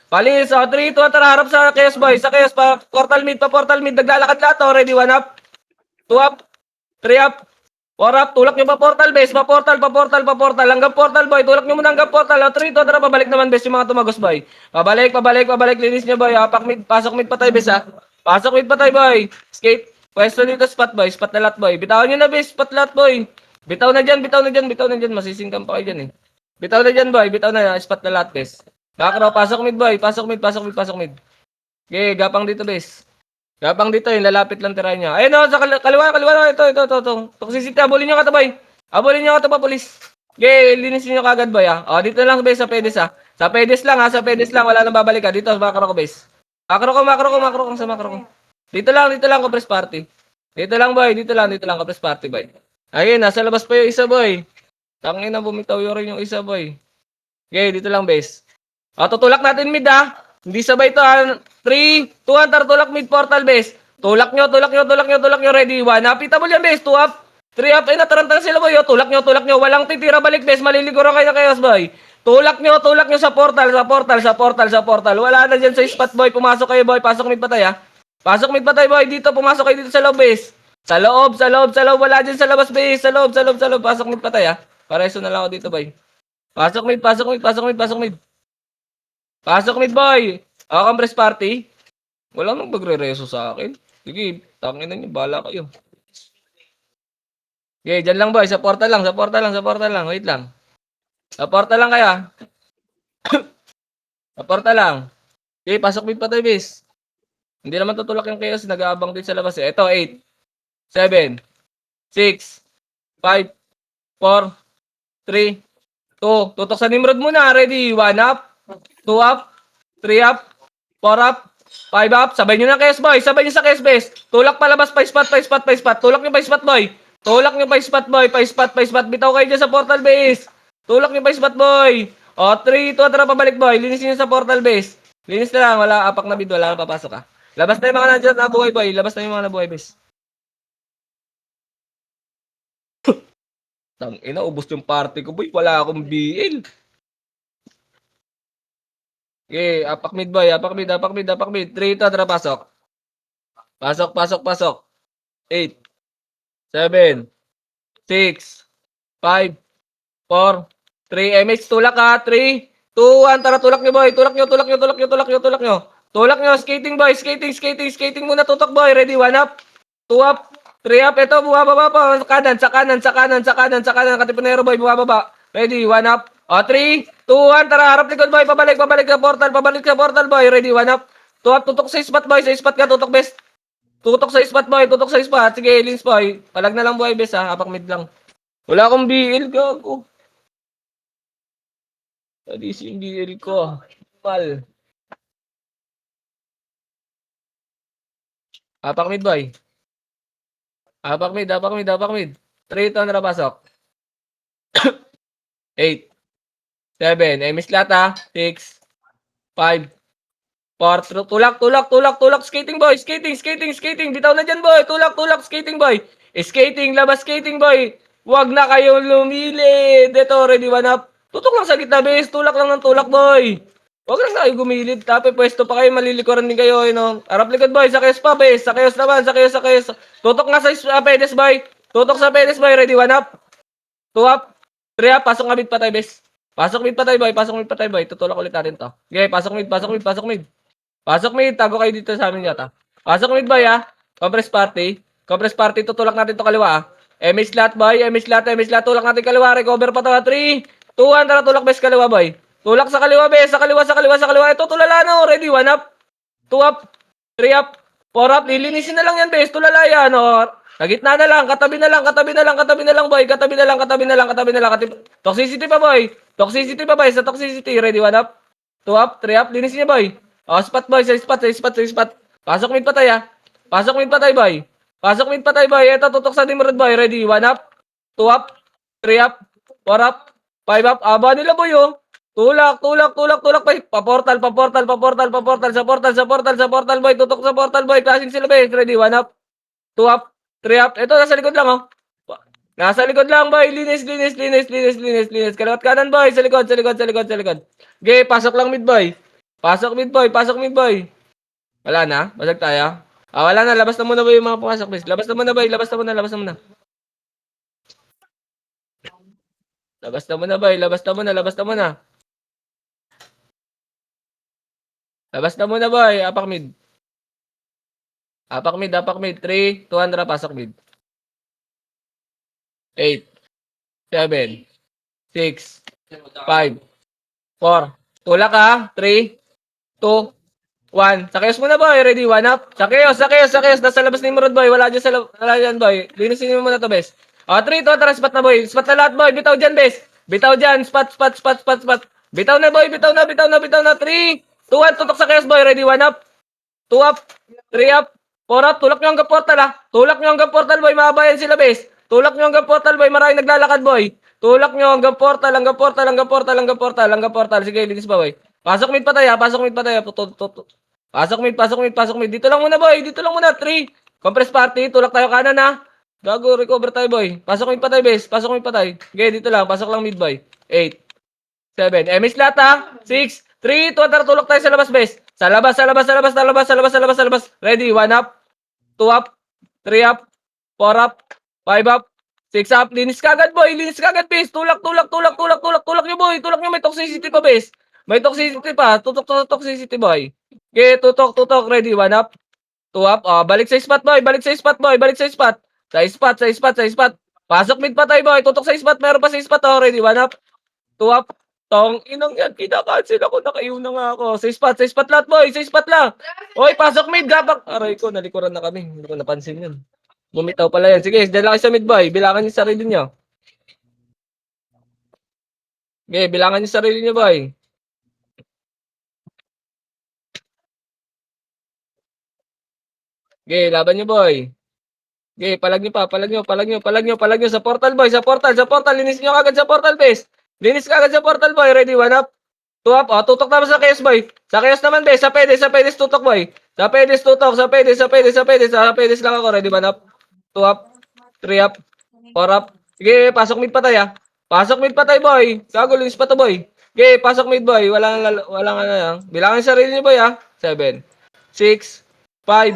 Palinis, 3, 2, tara, harap sa chaos, boy. Sa chaos, pa portal mid. Naglalakad lahat, oh. Ready, 1 up. 2 up. 3 up. 4 up. Tulak nyo pa portal, bes. Pa portal. Hanggang portal, boy. Tulak nyo muna hanggang portal. 3, 2, tara, pabalik naman, bes. Yung mga tumagos, boy. Pabalik. Linis nyo, boy. Apak mid. Pasok mid patay, bes, ha. Pasok mid patay, boy. Skate. Pwesto dito, spot, boy. Spot na lahat, boy. Bitawan nyo na, bes. Spot lahat, boy. Bitaw na dyan. Masisingkam pa kayo dyan, eh. Bitaw na dyan, boy. Bitaw na. Spot na lahat, bes. Makro, pasok mid, boy. Pasok mid. Okay, gapang dito, bes. Gapang dito, yung lalapit lang tirahin niya. Ayun, sa kaliwa. Ito. Toxicity, abulin nyo ka to, boy. Polis. Okay, linisin nyo kagad, boy, ha. O, dito lang, bes, sa pedes, ha. Sa pedes lang. Wala nang babalik, ha. Dito, makro ko, bes. Makro ko. Dito lang, compress party. Dito lang, compress party, boy. Ayun, nasa labas pa yung isa, boy. Tangin na, bumitaw yung rin yung isa, boy. Okay, dito lang, bes. Tutulak natin mid, ha. Hindi sabay to, ha. 3, 2, 1, tulak mid portal, bes. Tulak nyo. Ready, 1 up. Pitable yan, bes. 2 up. 3 up. Ay, natarantang sila, boy. Tulak nyo. Walang titira balik, bes. Maliliguran kayo na chaos, boy. Tulak nyo sa portal. Wala na dyan sa spot, boy. Pumasok kayo, boy. Pasok mid patay, ha. Boy. Dito, pumasok kayo dito sa loob, bes. Sa loob. Wala dyan sa labas, bes. Sa loob. Pasok mid patay, ha. Pareso na lang ako dito, boy. Pasok mid, boy. Compress party. Wala nang magre-reso sa akin. Sige, tangin na nyo. Bala kayo. Okay, dyan lang, boy. Sa portal lang. Wait lang. Sa portal lang kaya. Sa portal lang. Okay, pasok mid patay, bes. Hindi naman tutulak yung chaos. Nag-aabang din sa labas, eh. Ito, 8, 7, 6, 5, 4, 3, 2. Tutok sa Nimrod muna. Ready? 1 up. 2 up. 3 up. 4 up. 5 up. Sabay nyo na chaos, boy. Sabay nyo sa chaos, base. Tulak palabas. Pa spot. Tulak nyo pa spot, boy. Pa spot. Bitaw kayo dyan sa portal, base. Tulak nyo pa spot, boy. O, 3, 2, tara pabalik, boy. Linisin nyo sa portal, base. Linis na lang. Wala apak na bid. Wala na papasok, ha. Labas na yung mga nandiyan na buhay, boy. Base. Tangina, ubos yung party ko, boy. Wala akong BL. Okay, apak mid, boy. 3, tara, pasok. Pasok. 8, 7, 6, 5, 4, 3, MH, tulak, ha. 3, 2, 1, tara, tulak nyo, boy. Tulak nyo. Skating, boy. Skating muna, tutok, boy. Ready, 1 up. 2 up. 3 up, ito, bumababa pa. Sa kanan. Katipunero, boy, bumababa. Ready, 1 up. O, 3, 2, 1, tara, harap likod, boy. Pabalik sa portal, boy. Ready, 1 up. 2 up, tutok sa spot, boy. Sa spot ka, tutok, best. Tutok sa spot, boy. Sige, lins, boy. Palag na lang, boy, best, ha. Apak mid lang. Wala akong BL, gago. Adis yung BL ko. Mal. Apak mid, boy. Apak mid. 3, ito na pasok. 8, 7, miss lahat, ha. 6, 5, 4, tulak. Skating, boy. Skating. Bitaw na dyan, boy. Tulak, skating, boy. Skating, labas skating, boy. Huwag na kayong lumilid. Ito, ready, 1 up. Tutok lang sa gitna, base. Tulak lang ng tulak, boy. Huwag lang na kayo gumilid. Tapos pwesto pa kayo, malilikuran din kayo, Harap likod, boy. Sa chaos pa, base. Sa chaos naman. Tutok nga sa pedes, boy. Ready, 1 up. 2 up. 3 up. Pasok nga mid patay, base. Pasok mid patay, boy. Tutulak ulit natin to. Okay, pasok mid. Tago kayo dito sa amin yata. Pasok mid, boy, ha. Compress party. Tutulak natin to kaliwa, ha. MH lahat, boy. Tulak natin kaliwa. Recover pa to, ha. 3, 2, 1. Tara, tulak, base, kaliwa, boy. Tulak sa kaliwa, bes. Sa kaliwa. Ito, tulala, no. Ready, 1 up. 2 up. 3 up. 4 up. Lilinisin na lang yan, bes. Tulala yan, no. Nagitna na lang. Katabi na lang, boy. Katabi na lang. Toxicity pa, boy. Sa toxicity. Ready, 1 up. 2 up. 3 up. Linisin niya, boy. O, spot, boy. Sa spot. Pasok mid patay, ha. Boy. Ito, tutok sa Nimrod, boy. Ready, 1 up. 2 up. 3 up. 4 up. 5 up. Aba nila, boy, oh. Tulak. Pa portal. Sa portal, boy. Tutok sa portal, boy. Clashing sila, boy. Ready, 1 up. 2 up. 3 up. Ito, nasa likod lang, oh. Nasa likod lang, boy. Linis. Kaliwat kanan, boy. Sa likod. Okay, pasok lang mid, boy. Pasok mid, boy. Wala na? Basag tayo? Wala na. Labas na muna, boy, yung mga pumasok, please. Labas na muna, boy. Labas na muna. Labas na muna, boy. Apak mid. 3, 200, pasok mid. 8, 7, 6, 5, 4. Tulak ha. 3, 2, 1. Sakeos muna, boy. Ready? 1 up. Sakeos. Nasa labas ni Murad, boy. Wala dyan, boy. Linisin mo muna to, bes. 3, 2, tara. Spot na, boy. Spot na lahat, boy. Bitaw dyan, bes. Bitaw dyan. Spot. Bitaw na, boy. Bitaw na. 3, 2, 1. Tutok sa chaos, boy. Ready? 1 up. 2 up. 3 up. 4 up. Tulak nyo hanggang portal, ha. Tulak nyo hanggang portal, boy. Mabayan sila, bes. Tulak nyo hanggang portal, boy. Maraming naglalakad, boy. Tulak nyo hanggang portal. Sige, linis ba, boy? Pasok mid patay, ha. Pasok mid. Pasok mid. Dito lang muna, boy. 3. Compress party. Tulak tayo kanan, ha. Gago, recover tayo, boy. Pasok mid patay, bes. Okay, dito lang. Pasok lang mid, boy. 8, 7. MS lahat, ha. 6, 3, 2, tara. Tulak tayo sa labas, bes. Sa labas. Ready? 1 up. 2 up. 3 up. 4 up. 5 up. 6 up. Linis kagad, boy. Bes. Tulak nyo, boy. May toxicity pa, bes. Tutok toxicity, boy. Okay, tutok. Ready? 1 up. 2 up. Balik sa spot, boy. Sa spot. Pasok mid patay, boy. Tutok sa spot. Meron pa sa spot, oh. Ready? 1 up. 2 up. Tong inang yan. Kinakancel ako. Nakayuna nga ako. Sa spot lahat, boy. Sa spot lang. Oy, pasok mid. Gabak. Aray ko. Nalikuran na kami. Hindi ko napansin yun. Bumitaw pala yan. Sige, dyan lang kayo sa mid, boy. Bilangan niyo sarili niyo. Okay, bilangan niyo sarili niyo, boy. Okay, laban niyo, boy. Okay, palag niyo sa portal, boy. Sa portal. Linis niyo agad sa portal, base. Boy. Ready? 1 up. 2 up. Tutok naman sa chaos, boy. Sa chaos naman, base. Sa pedes, tutok, boy. Sa pedes lang ako. Ready? 1 up. 2 up. 3 up. 4 up. Sige, pasok mid patay, ha. Boy. Gago, linis pa to, boy. Okay, pasok mid, boy. Walang ano yan. Bilangan yung sarili niyo, boy, ha. 7, 6, 5,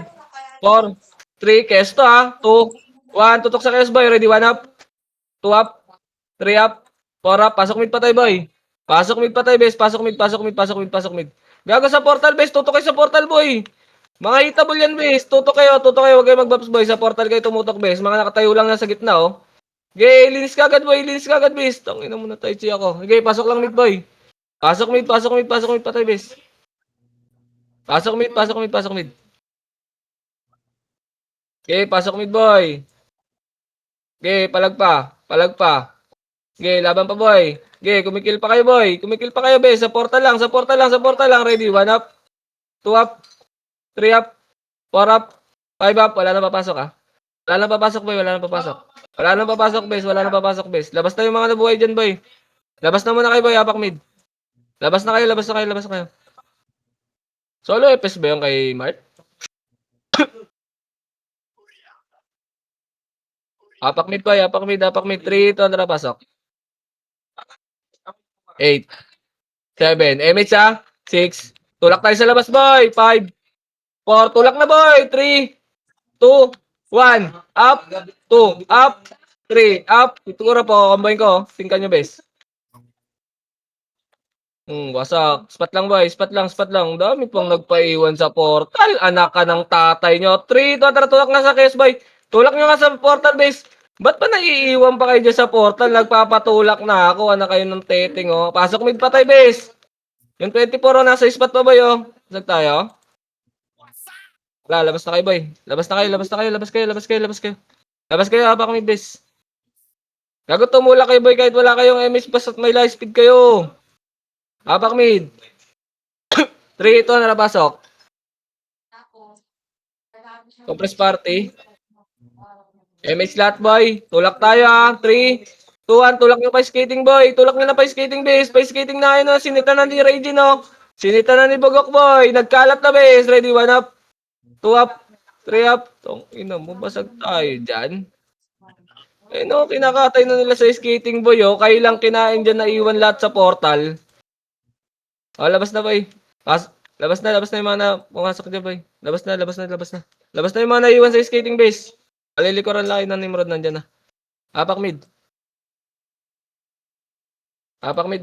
4, 3, kesto, ha. 2, 1, tutok sa chaos, boy. Ready? 1 up. 2 up. 3 up. 4 up. Pasok mid patay, boy. Base. Pasok mid. Gago sa portal, base. Tutok kayo sa portal, boy. Mga hitable yan, base. Tutok kayo. Huwag kayo mag-buffs, boy. Sa portal kayo tumutok, base. Mga nakatayo lang na sa gitna, oh. Okay, linis kagad, boy. Base. Tangina muna tayo, chi ako. Okay, pasok lang mid, boy. Pasok mid patay, base. Pasok mid. Okay, pasok mid, boy. Okay, palag pa. Okay, laban pa, boy. Okay, kumikil pa kayo, boy. Bes. Sa portal lang. Ready? 1 up. 2 up. 3 up. 4 up. 5 up. Wala na papasok, ha. Wala na papasok, bes. Labas na yung mga nabuhay dyan, boy. Labas na muna kayo, boy. Apak mid. Labas na kayo. Solo FS ba yung kay Mart? Apak mid, boy. 3, 2, na pasok. 8, 7, MH, ha. 6, tulak tayo sa labas, boy. 5, 4, tulak na, boy. 3, 2, 1, up, 2, up, 3, up. Ituro po, combine ko. Tingkan nyo, bes. Wasak. Spot lang, boy. Spot lang. Dami pang nagpaiwan sa portal. Anak ka ng tatay nyo. 3, 2, tara, tulak na sa case, boy. Tulak nyo nga sa portal, base. Ba't pa naiiwan pa kayo dyan sa portal? Nagpapatulak na ako. Anak kayo ng teting, oh. Pasok mid patay, base. Yung 24, oh, nasa spot pa, boy, oh. Sag tayo. Wala, labas na kayo, boy. Labas kayo, apak mid, base. Gago, tumulak kayo, boy, kahit wala kayong MS pass at may light speed kayo. Apak mid. 3, 2, napasok. Compress party. MH lahat, boy. Tulak tayo, ha. 3, 2, 1. Tulak nyo pa skating, boy. Tulak nyo na pa skating, base. Pa skating na yun, no. Sinita na ni Regine, no. Sinita na ni Bogok, boy. Nagkalat na, base. Ready? 1 up. 2 up. 3 up. Tong ina mo, basag tayo dyan. Eh no, kinakatay na nila sa skating boy, oh. Kayo lang kinain dyan na iwan lahat sa portal. Oh, labas na, boy. Labas na yung mga na pumasok dyan, boy. Labas na. Labas na yung mga naiwan sa skating base. Alilikuran lang kayo ng Nimrod nandyan na. Apak mid. Apak mid.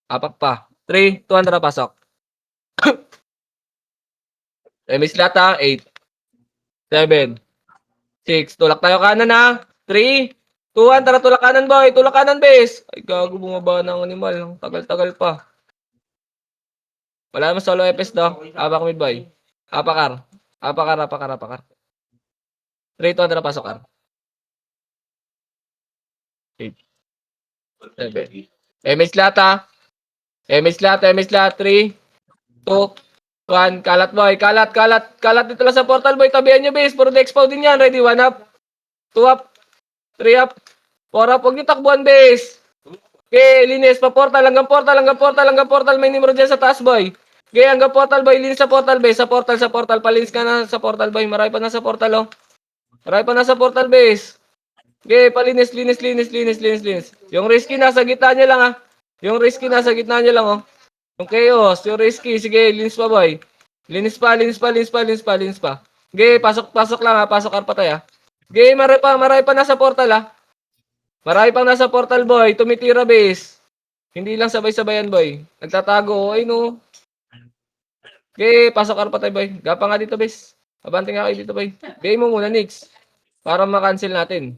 Apak pa. 3, 2, Andra, pasok. Miss Lata, 8, 7, 6. Tulak tayo kanan ha. 3, 2, 1. Tara, tulak kanan, boy. Tulak kanan, base. Ay, gago, bumaba ng animal. Ang tagal-tagal pa. Wala naman solo FS daw. Apak mid, boy. Apakar. 3, 2, Andra, pasok, Ar. 8, 7. Miss Lata. MS Lat, 3, 2, 1. Kalat, boy. Kalat dito lang sa portal, boy. Tabihan nyo, base. Puro de-expo din yan. Ready? 1 up. 2 up. 3 up. 4 up. Huwag nyo takbuhan, base. Okay, linis. Pa-portal. Hanggang portal. May Nimrod dyan sa taas, boy. Okay, hanggang portal, boy. Linis sa portal, base. Sa portal. Palinis ka na sa portal, boy. Marami pa na sa portal, oh. Marami pa na sa portal, base. Okay, palinis. Yung risky nasa gitna nyo lang, ah. Yung risky nasa gitna nyo lang, oh. Yung chaos, yung risky. Sige, linis pa, boy. Linis pa. Okay, pasok lang, ha. Pasok patay, ha. Okay, marami pa nasa portal, ha. Marami pang nasa portal, boy. Tumitira, base. Hindi lang sabay-sabayan, boy. Nagtatago, ay, no. Okay, pasok patay, boy. Gapa nga dito, base. Abante nga kayo dito, boy. Gay mo muna, Nix. Para makancel natin.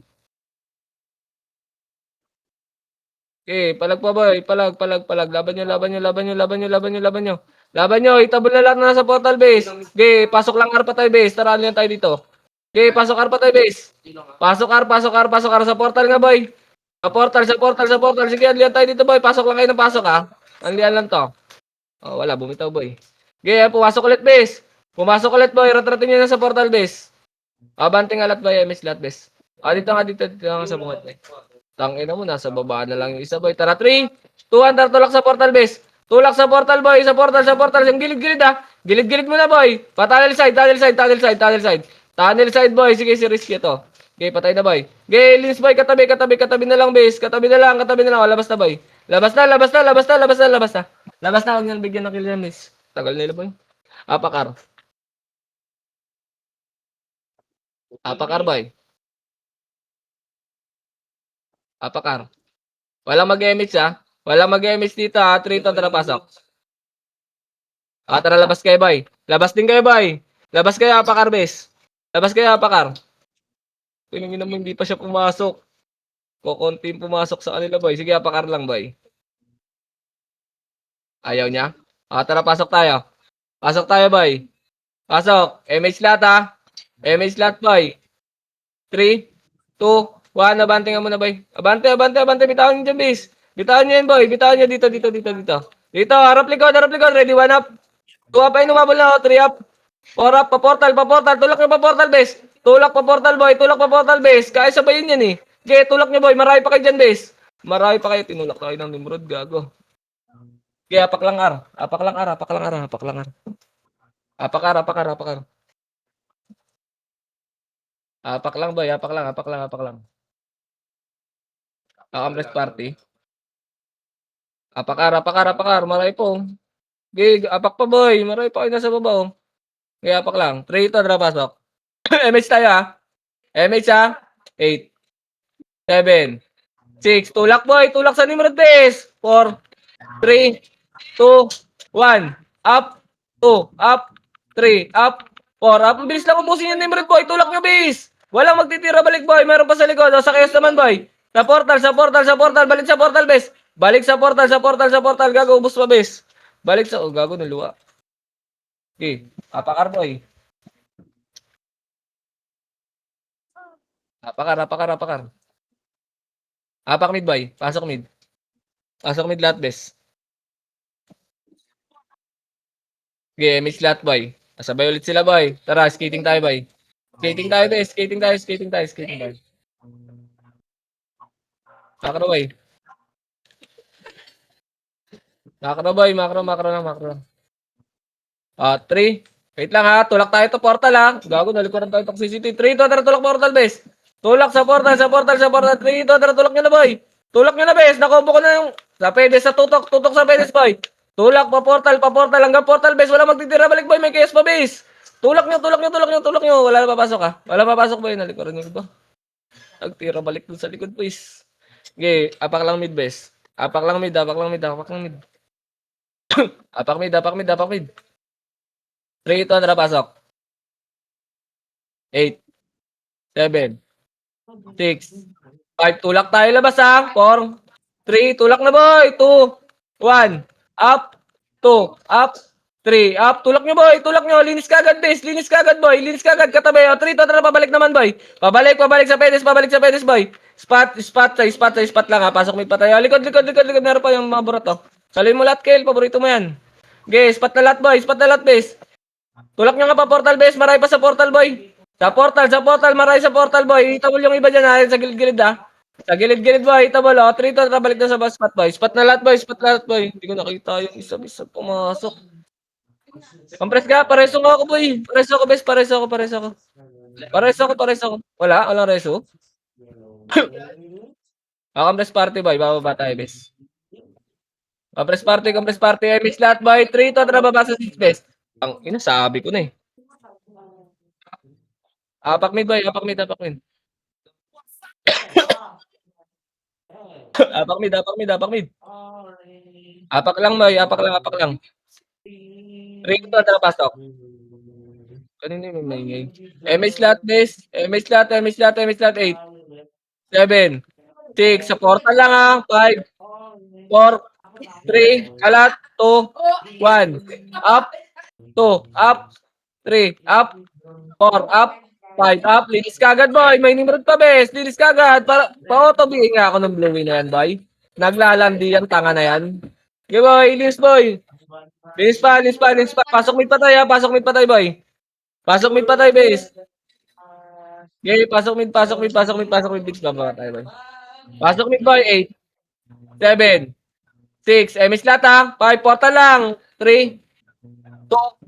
Okay, palag pa, boy. Palag. Laban nyo. Itabol na lahat na nasa portal base. Okay, pasok lang arpa tayo base. Tara, lang tayo dito. Okay, pasok arpa tayo base. Pasok sa portal nga, boy. Sa portal. Sige, anlian tayo dito, boy. Pasok lang kayo ng pasok, ha. Anlian lang to. Oh, wala. Bumitaw, boy. Okay, pumasok ulit, base. Boy. Ratratin nyo na sa portal base. Abanting alat, boy. MS lat, base. Dito nga sa bungat, boy. Tangina mo, nasa baba na lang yung isa, boy. Tara, 3, 2, 1, tulak sa portal base. Tulak sa portal, boy. Sa portal. Yung gilid-gilid, ha. Gilid-gilid mo na, boy. Tunnel side, boy. Sige, si Risky ito. Okay, patay na, boy. Okay, linis, boy. Katabi na lang, base. Katabi na lang. O, labas na, boy. Labas na. Huwag nyo bigyan ng kill yan, miss. Tagal nila, boy. Apakar, boy. Apakar. Walang mag-MH, ha. Walang mag-MH dito, ha. 3 to, tara, pasok. Tara, labas kayo, boy. Labas din kayo, boy. Labas kayo, Apakar, base. Tingnan naman, hindi pa siya pumasok. Kukunti pumasok sa kanila, boy. Sige, Apakar lang, boy. Ayaw niya? Tara, pasok tayo. Boy. Pasok. MH lat, ha. MH lat, boy. 3, 2, 1, abante nga muna, boy. Abante. Bitawan nyo dyan, base. Bitawan nyo yan, boy. Bitawan nyo dito. Dito, harap likod. Ready, 1 up. 2 up, ay numabol na ako. 3 up. 4 up, pa-portal. Tulak nyo pa-portal, base. Tulak pa-portal, base. Kaya sabayin yan, eh. Okay, tulak nyo, boy. Marami pa kayo dyan, base. Tinulak tayo ng Nimrod, gago. Okay, apak lang, Ar. Apakar. Apak lang, boy. Apak lang. Kampress party. Apakar. Maray po. Okay, apak pa, boy. Maray pa kayo nasa baba, oh. Okay, apak lang. 3 to, tara, pasok. MH tayo, ha. 8, 7, 6. Tulak, boy. Tulak sa Nimrod base. 4, 3, 2, 1. Up. 2, up. 3, up. 4, up. Bilis lang ubusin yung Nimrod, boy. Tulak nyo, base. Walang magtitira, balik, boy. Meron pa sa likod. Sa chaos naman, boy. Sa portal. Balik sa portal, base. Gago, ubus pa, base. Gago, naluwa. Okay. Apakar, boy. Apakar. Apak mid, boy. Pasok mid lahat, base. Okay, miss lahat, boy. Sabay ulit sila, boy. Tara, skating tayo, boy. Skating tayo. Makro, boy. Makro lang. 3. Wait lang, ha. Tulak tayo to portal, ha. Gago, nalikuran tayo toxicity. 3 to, tara, tulak portal, base. Tulak sa portal, sa portal, sa portal. 3, 2, tulak nyo na, boy. Tulak nyo na, bes. Nakombo ko na yung sa pedes, sa tutok, tutok sa pedes, boy. Tulak pa portal, hanggang portal, bes. Wala magtitira, balik, boy. May KS pa, bes. Tulak nyo, tulak nyo, tulak nyo, tulak nyo. Wala na papasok, ha? Wala papasok, boy. Nalikuran nyo ba? Nagtira, balik dun sa likod, boys. Okay, apak lang mid, bes. Apak lang mid, apak lang mid, apak lang mid. Apak mid, apak mid, apak mid. 3, 2, pasok. 8, 7, 6, 5, tulak tayo labas ha. 4, 3, tulak na boy. 2, 1, up, 2, up, 3, up. Tulak nyo boy, tulak nyo. Linis kagad base, linis kagad boy. Linis kagad, katabi. O, 3, tara, pabalik naman boy. Pabalik sa pedes boy. Spot lang ha. Pasok mid pa tayo. Likod. Meron pa yung mga burot oh. Saluhin mo lahat, Kel. Paborito mo yan. Okay, spot na lahat boy, spot na lahat base. Tulak nyo nga pa portal base, maray pa sa portal boy. Sa portal, maray sa portal boy. Itabol yung iba dyan ha, sa gilid-gilid ha. Sa gilid-gilid boy, itabol o. 3 to, balik na sa spot boy. Spot na lahat boy. Hindi ko nakita yung isa-isa pumasok. Compress ka, pareso nga ako boy. Pareso ako bes, pareso ako. Walang reso. Compress party boy, bababa tayo bes. Compress party, I miss lahat boy. 3 to, baba sa 6 bes. Ang inasabi ko na eh. Apak mid boy, apak mid. Apak mid. Apak lang boy, apak lang. Rito na pasok. Kanina yung may ingay. MH lahat bes. MH lahat 8. 7, 6, sa portal lang ha. 5, 4, 3, kalat, 2, 1. Up, 2, up, 3, up, 4, up, 5, up. Linis kagad, boy. May nimrod pa, bes. Linis kagad. Pa-auto-being nga ako ng Bluey na yan, boy. Naglalandi yan, tanga na yan. Okay, boy. Linis, boy. Linis pa. Pasok mid pa tayo, boy. Pasok mid pa tayo, bes. Okay, pasok mid. Bigs pa ba tayo, boy. Pasok mid, boy. 8, 7, 6. MS lahat, ha. 5, portal lang. 3, 2,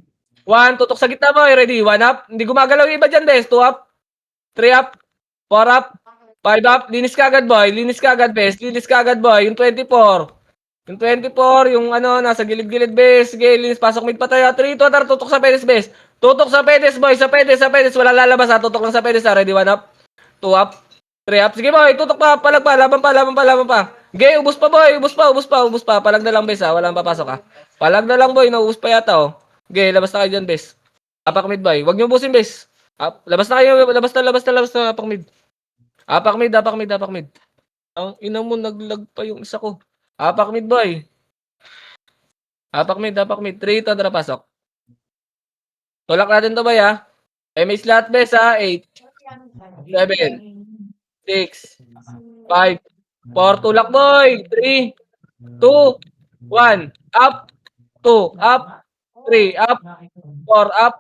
1, tutok sa gitna boy, ready, 1 up, hindi gumagalaw yung iba dyan bes, 2 up, 3 up, 4 up, 5 up, linis kagad boy, bes, yung 24, yung ano, nasa gilid-gilid bes, sige, linis, pasok mid pa tayo, 3, 2, tara, tutok sa pedes bes, tutok sa pedes boy, sa pedes, wala lalabas ha, tutok lang sa pedes ha, ready, 1 up, 2 up, 3 up, sige boy, tutok pa, palag pa, laban pa, okay, ubos pa boy, palag na lang bes ha, walang papasok ha, palag na lang boy, naubos pa yata oh. Okay, labas na kayo dyan, bes. Apak mid, boy. Huwag niyo ubusin, bes. Labas na kayo. Labas na. Apak mid. Apak mid. Ang ina mo, naglag pa yung isa ko. Apak mid, boy. Apak mid. 3, to, tara, pasok. Tulak natin to, boy, ha. MH lahat, bes, ha. 8, 7, 6, 5, 4, tulak, boy. 3, 2, 1, up, 2, up, 3, up, 4, up,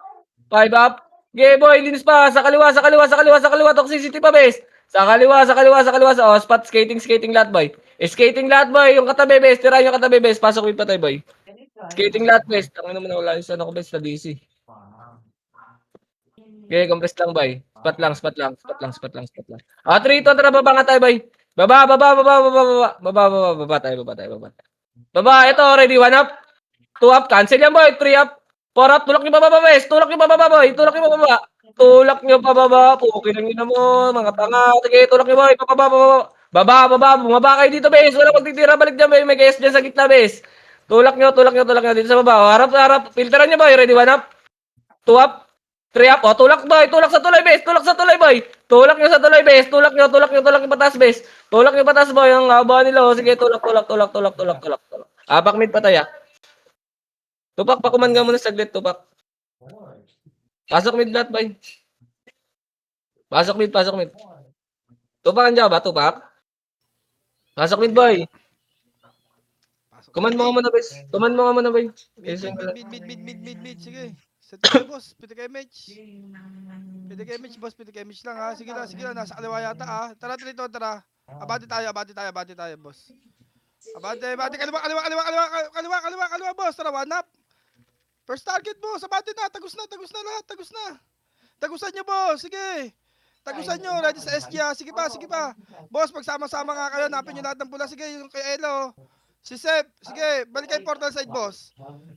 5, up. Okay, boy, linis pa. Sa kaliwa. Toxicity pa, bes. Sa kaliwa. Oh, spot, skating lahat, boy. Skating lahat, boy. Yung katabi, bes. Tira yung katabi, bes. Pasok with patay, boy. Skating lahat, bes. Tangin naman na wala yung sana ko, bes, sa DC. Okay, compress lang, boy. Spot lang. 3, to, tara, baba nga tayo, boy. Baba tayo. Baba, ito, ready, 1 up. 2 up, cancel yan boy, 3 up, 4 up, tulak nyo pa baba, boys. Tulak nyo pa baba. Pukin lang yun mo, mga tanga. Sige, tulak nyo boy, baba. Bumaba kayo dito, bes. Wala magtitira, balik dyan, boy. May KS dyan sa gitna, bes. Tulak nyo dito sa baba. Harap. Filteran nyo, boy. Ready, 1 up, 2 up, 3 up. O, tulak, boy. Tulak sa tuloy, boy. Tulak nyo sa tuloy, bes. Tulak nyo patas, bes. Tulak nyo patas, boy. Ang haba nila, o. Sige, tulak. Apak mid pataya. Tupak, pakuman nga muna saglit, Tupak. Pasok mid lahat, boy. Pasok mid. Tupak, andyan ba, Tupak? Pasok mid, boy. Kuman mo nga muna, boy. Mid. Sige. Set ko boss. PTKMH. Boss. PTKMH lang ha. Sige na. Nasa kaliwa yata ha. Tara, Abati tayo, boss. Abati. Kaliwa, boss. Tara, 1 up. First target, boss. Abati na. Tagus na lahat. Tagusan nyo, boss. Sige. Tagusan nyo, ready sa Eskia. Sige pa, sige pa. Boss, pagsama-sama nga kayo, napin nyo lahat ng pula. Sige, yung kay Elo. Si Sep, sige, balik kayo portal side, boss.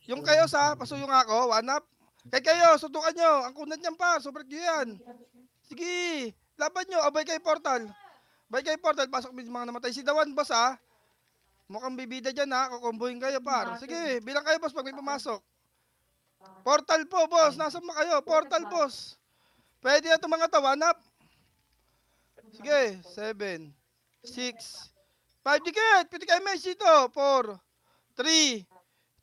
Yung kayo sa, pasuyo nga ako, one up. Kayo, suntukan nyo. Ang kunat niyan pa, sobrang nyo yan. Sige, laban nyo, abay kayo portal. Abay kayo portal, pasok mga namatay. Si Dawan, boss ha. Mukhang bibida dyan ha, kukumbuhin kayo par. Sige, bilang kayo boss pag may pumasok. Portal po, boss. Nasaan ba kayo? Portal, boss. Pwede na itong mga tawanap. Sige, 7, 6, 5, dikit. Piti kayo match dito. 4, 3,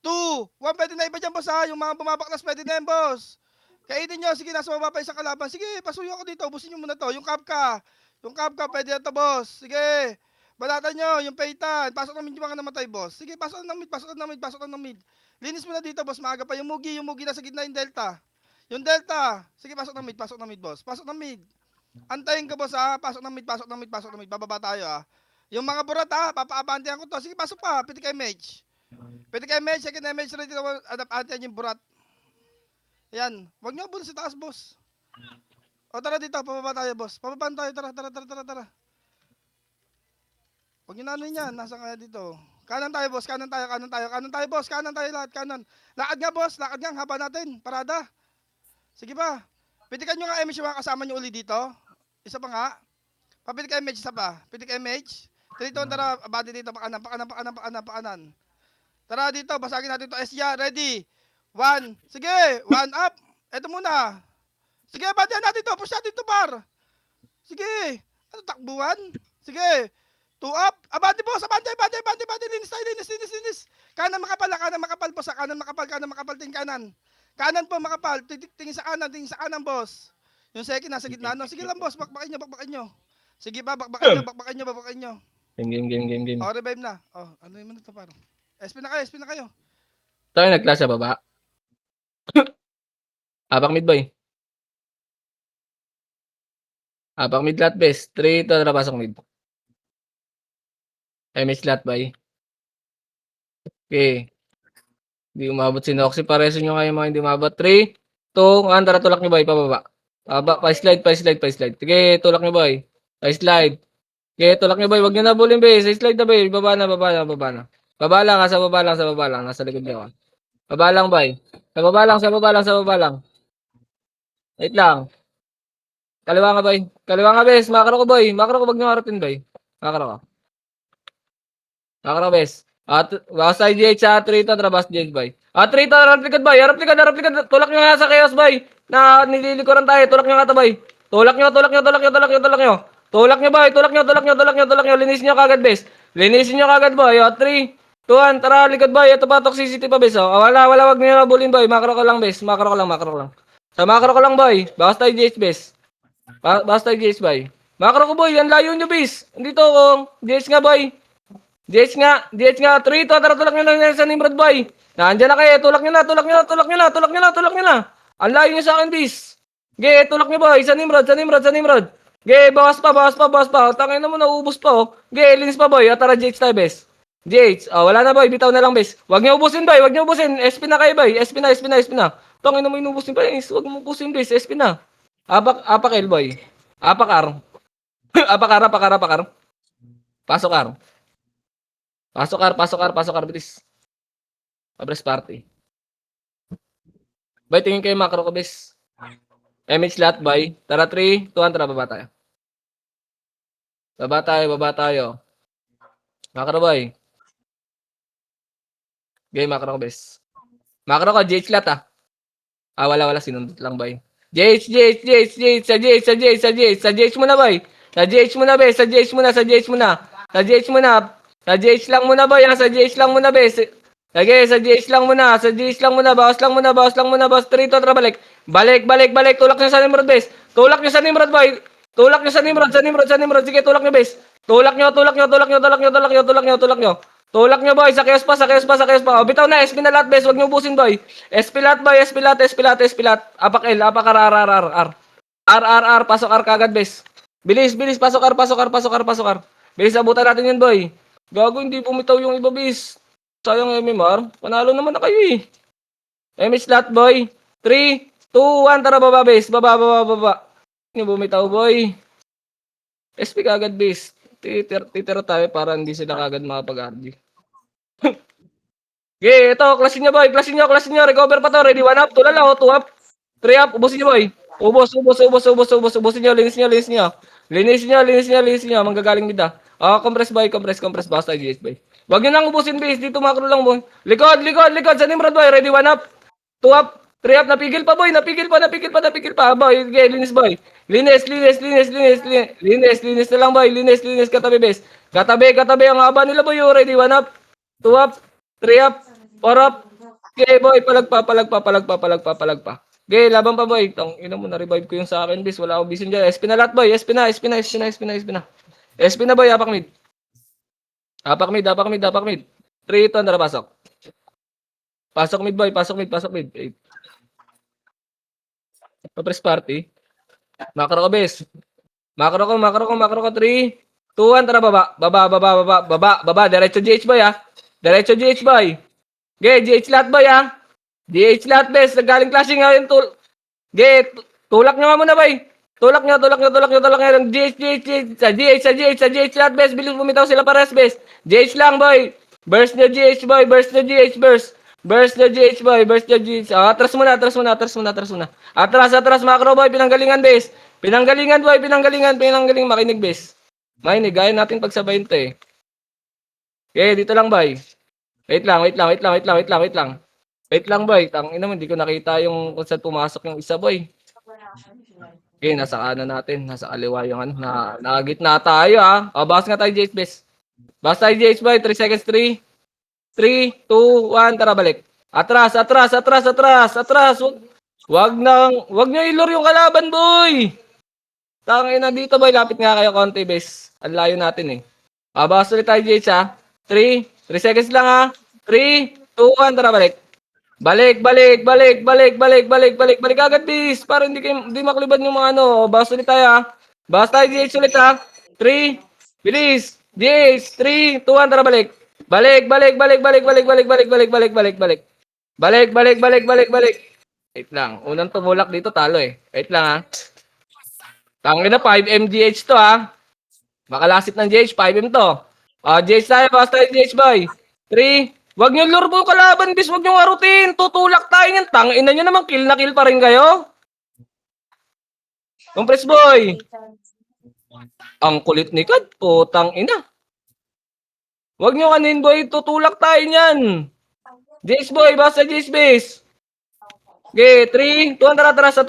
2, 1. Pwede na iba dyan, boss ha. Yung mga bumabaklas, pwede na yan, boss. Kainin nyo. Sige, nasa baba pa isang kalaban. Sige, pasuyo ako dito. Ubusin nyo muna to. Yung Kapka. Yung Kapka, pwede na to, boss. Sige. Balatan nyo, yung Peitan. Pasok na mid yung mga namatay, boss. Sige, pasok na mid, pasok na mid, pasok na mid. Linis mo na dito, boss. Maaga pa. Yung Mugi nasa gitna yung Delta. Yung Delta. Sige, pasok na mid, boss. Pasok na mid. Antayin ka, boss, ha. Pasok na mid, pasok na mid, pasok na mid. Bababa tayo, ha. Yung mga burat, ha. Papaabantihan ko to. Sige, pasok pa. Piti kay Mage. Piti kay Mage. Second Mage ready na antayin yung burat. Yan. Huwag nyo abulin sa taas, boss. O, tara dito. Pababa tayo, boss. Pababaan tayo. Tara. Huwag nyo na ano yan. Nasaan kaya dito? Kanan tayo, boss. Kanan tayo, boss. Kanan tayo lahat. Kanan. Lakad nga, boss. Lakad nga. Haba natin. Parada. Sige pa. Pitikan nyo nga MH yung mga kasama nyo uli dito. Isa pa nga. Papitik ka MH, isa pa. Pitik MH. Dito, tara. Abadi dito. Pakanan. Tara dito. Basagin natin to. Esya. Ready. 1. Sige. 1 up. Eto muna. Sige. Abadihan natin to. Push natin to, par. Sige. Ano, takbuhan? Sige. 2 up. Abante, boss. Abante. Linis. Kanan makapal, boss. Kanan makapal. Tingin kanan. Kanan po, makapal. Tingin sa kanan, boss. Yung second, nasa gitna. No? Sige lang, boss. Bakbakin nyo. Sige ba, bakbakin nyo. Game. O, revive na. O, ano yung ito, parang. SP na kayo. Tayo nag-clash sa baba. Abang mid boy. Abang mid lahat best. 3 to pasok mid. MH lahat boy. Okay. Hindi umabot si Noxy. Pareso nyo kayo mga hindi umabot. 3, 2, 1. Tara, tulak nyo boy. Pababa. Pa-slide. Sige, tulak nyo boy. Pa-slide. Sige, tulak nyo boy. Huwag nyo na bulin boy. Slide na boy. Baba na. Baba lang. Sa baba lang. Nasa likod nyo. Baba lang boy. Sa baba lang. Wait lang. Kaliwa nga bes. Makro ko boy. Huwag nyo haratin boy. Makro bes. Basta GH sa 3 to, trabas GH boy. 3 to, harap likod boy. Tulak nyo nga sa chaos boy. Na nililikuran tayo. Tulak nyo nga to boy. Tulak nyo boy. Tulak nyo. Linisin nyo kagad bes. Boy. 3, 2, 1. Tara, likod boy. Ito pa, toxicity pa bes. Wala. Wag nyo na bulin boy. Makro ko lang bes. Sa makro ko lang boy. Basta GH bes. Boy. Makro ko boy. Yan layo nyo bes. Dito kong. GH nga boy. DH nga, 3 to, tara tulak nyo na sa Nimrod boy. Nandiyan na kayo, tulak nyo na. Ang layo nyo sa akin, bis. Ge, tulak nyo boy, sa Nimrod. Ge, bawas pa. Tangin na mo, nauubos pa oh. Ge, linis pa boy, tara JH tayo, bes. JH, wala na boy, bitaw na lang, bes. Huwag nyo ubusin boy, SP na kayo boy, SP na. Tangin na mo inubusin pa, huwag mo ubusin bes, SP na. Apakil boy. Apakar. Pasok, bilis. Pabres party. Bay, tingin kayo makro ko, bes. MH lahat, bay. Tara, 3, 2, 1, tara, baba tayo. Makro, bay. Game, makro ko, bes. Makro ko, JH lahat, wala, sinundot lang, bay. JH. Sa JH muna, bay. Sa JH lang muna, boy. Sa JH lang muna, bes. Sige, sa JH lang muna. Bawas lang muna, boss. 3 to, tara, balik. Balik. Tulak nyo sa Nimrod, bes. Tulak nyo sa Nimrod, boy. Sige, tulak nyo, bes. Tulak nyo, boy. Sa chaos pa. Bitaw na, SP na lahat, bes. Huwag nyo ubusin, boy. SP lahat. Apak L, apakar, R. Pasok R kagad, bes. Bilis. Pasok R. Bilis, abutan natin yun, boy. Gago, hindi bumitaw yung iba, bis. Sayang MMR. Panalo naman na kayo eh. MH lahat, boy. 3, 2, 1. Tara, baba, bis. Baba. nyo bumitaw, boy. SP kagad, base. Titira tayo para hindi sila kagad makapag-RD. Okay, ito, klasin nyo, boy. Klasin nyo. Recover pa to. Ready, 1 up. Tulala, 2 up. 3 up. Ubusin nyo, boy. Ubusin nyo. Linis nyo. Manggagaling nida. Compress, boy. Compress. Basta, GS, boy. Wag nyo nang ubusin, base. Dito, macro lang, boy. Likod. Sa Nimrod, boy. Ready, 1 up. 2 up. 3 up. Napigil pa, boy. Napigil pa. Boy, okay, linis, boy. Linis na lang, boy. Linis, katabi, base. Katabi ang haba nila, boy. Ready, 1 up. 2 up. 3 up. 4 up. Okay, boy. Palagpa. Okay, laban pa, boy. Ina mo, na-revive ko yung sa akin, bis. Wala akong bisin dyan. SP na lahat, boy. SP na. SP na, boy. Apak mid. 3, 2, andara, pasok. Pasok mid, boy. Pasok mid. 8. Press party. Macro ko, bis. Macro ko. 3, 2, 1. Tara, baba. Diretso GH, boy, ha. Okay, GH lahat, boy, ha. GH lahat, bes. Nagaling clashing ngayon. Tulak nyo nga muna, boy. Tulak nyo. GH. Sa GH lahat, bes. Bilis bumitaw sila pares, bes. GH lang, boy. Burst nyo, GH, boy. Burst nyo, GH. Atras muna. Atras, macro, boy. Pinanggalingan, bes. Pinanggalingan. Makinig, bes. Makinig. Gaya natin pagsabayin to, eh. Okay, dito lang, boy. Wait lang. Wait lang, boy. Tangina mo, hindi ko nakita yung kung saan pumasok yung isa, boy. Okay, nasa kanan natin. Nasa kaliwa yung ano. Nakagitna tayo, ha. Bawas nga tayo, JH, bes. Bawas tayo, JH, boy. 3 seconds, 3, 2, 1. Tara, balik. Atras. Wag nyo ilor yung kalaban, boy. Tangina dito, boy. Lapit nga kayo konti, bes. Ang layo natin, eh. Bawas ulit tayo, JH, ha. 3 seconds lang, ha. 3, 2, 1. Tara, balik. Balik agad, bis. Para hindi makaliban yung mga ano. Bawas ulit tayo, ha. Bawas tayo, GH ulit, ha. 3, bilis. GH, 3, 2, 1, tara, balik. Balik. Wait lang. Unang tumulak dito, talo, eh. Wait lang, ha. Tangina, 5M GH to, ha. Makalasit ng GH, 5M to. GH tayo, bawas tayo, GH, boy. 3, wag nyo lure po kalaban, bis. Wag nyo arutin. Tutulak tayo niyan. Tangina nyo naman. Kill na kill pa rin kayo. Compress, boy. Ang kulit ni Kad. Putang ina. Wag nyo kanin, boy. Tutulak tayo niyan. Jace, boy. Basta Jace, base. Okay, 3, 2, atras.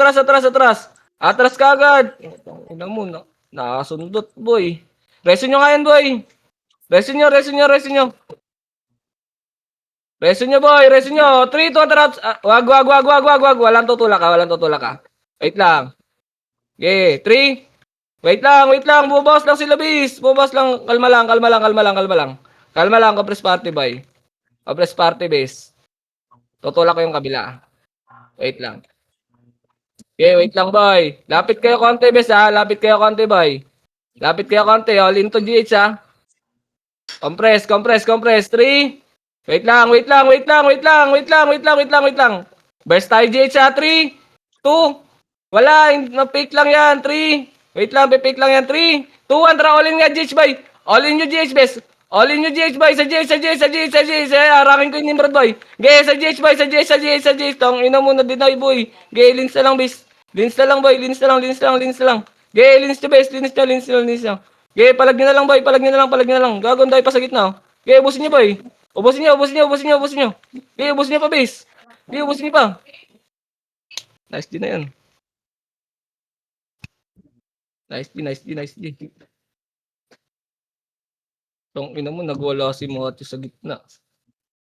Atras ka agad. Ina mo, nakasundot, boy. Resin nyo nga yan, boy. Resin nyo. Resin nyo, boy. 3, 2, atras. Wag. Walang tutulak ka. Wait lang. Okay, 3. Wait lang. Bumabawas lang sila, bis. Kalma lang. Compress party, boy. Compress party, base. Tutulak ko yung kabila. Wait lang. Okay, wait lang, boy. Lapit kayo konti, bes, ha. Boy. Lapit kayo konti. All into GH, ha. Compress. 3. Wait lang. Burst tayo, GH, ha. 3, 2. Wala. Na-fake lang yan. 3. Wait lang. Fake lang yan. 3, 2, 1. Tara, all in nga, GH, boy. All in nyo, GH, bes. All in nyo, GH, boy. Sa GH. Harangin ko yung Nimrod, boy. Gaya, sa GH, boy. Sa GH. Tong ina mo na deny, boy. Gaya, lins na lang, bes. Lins na lang. Gaya, lins nyo, bes. Lins nyo. Gaya, palag nyo na lang, boy. Gagon tayo pa sa gitna, oh. Gaya, ubusin nyo, boy. Ubusin nyo. Gaya, ubusin nyo pa, bes. Nice din na yan. Nice D. Tong ina mo, nagwala si Mati sa gitna.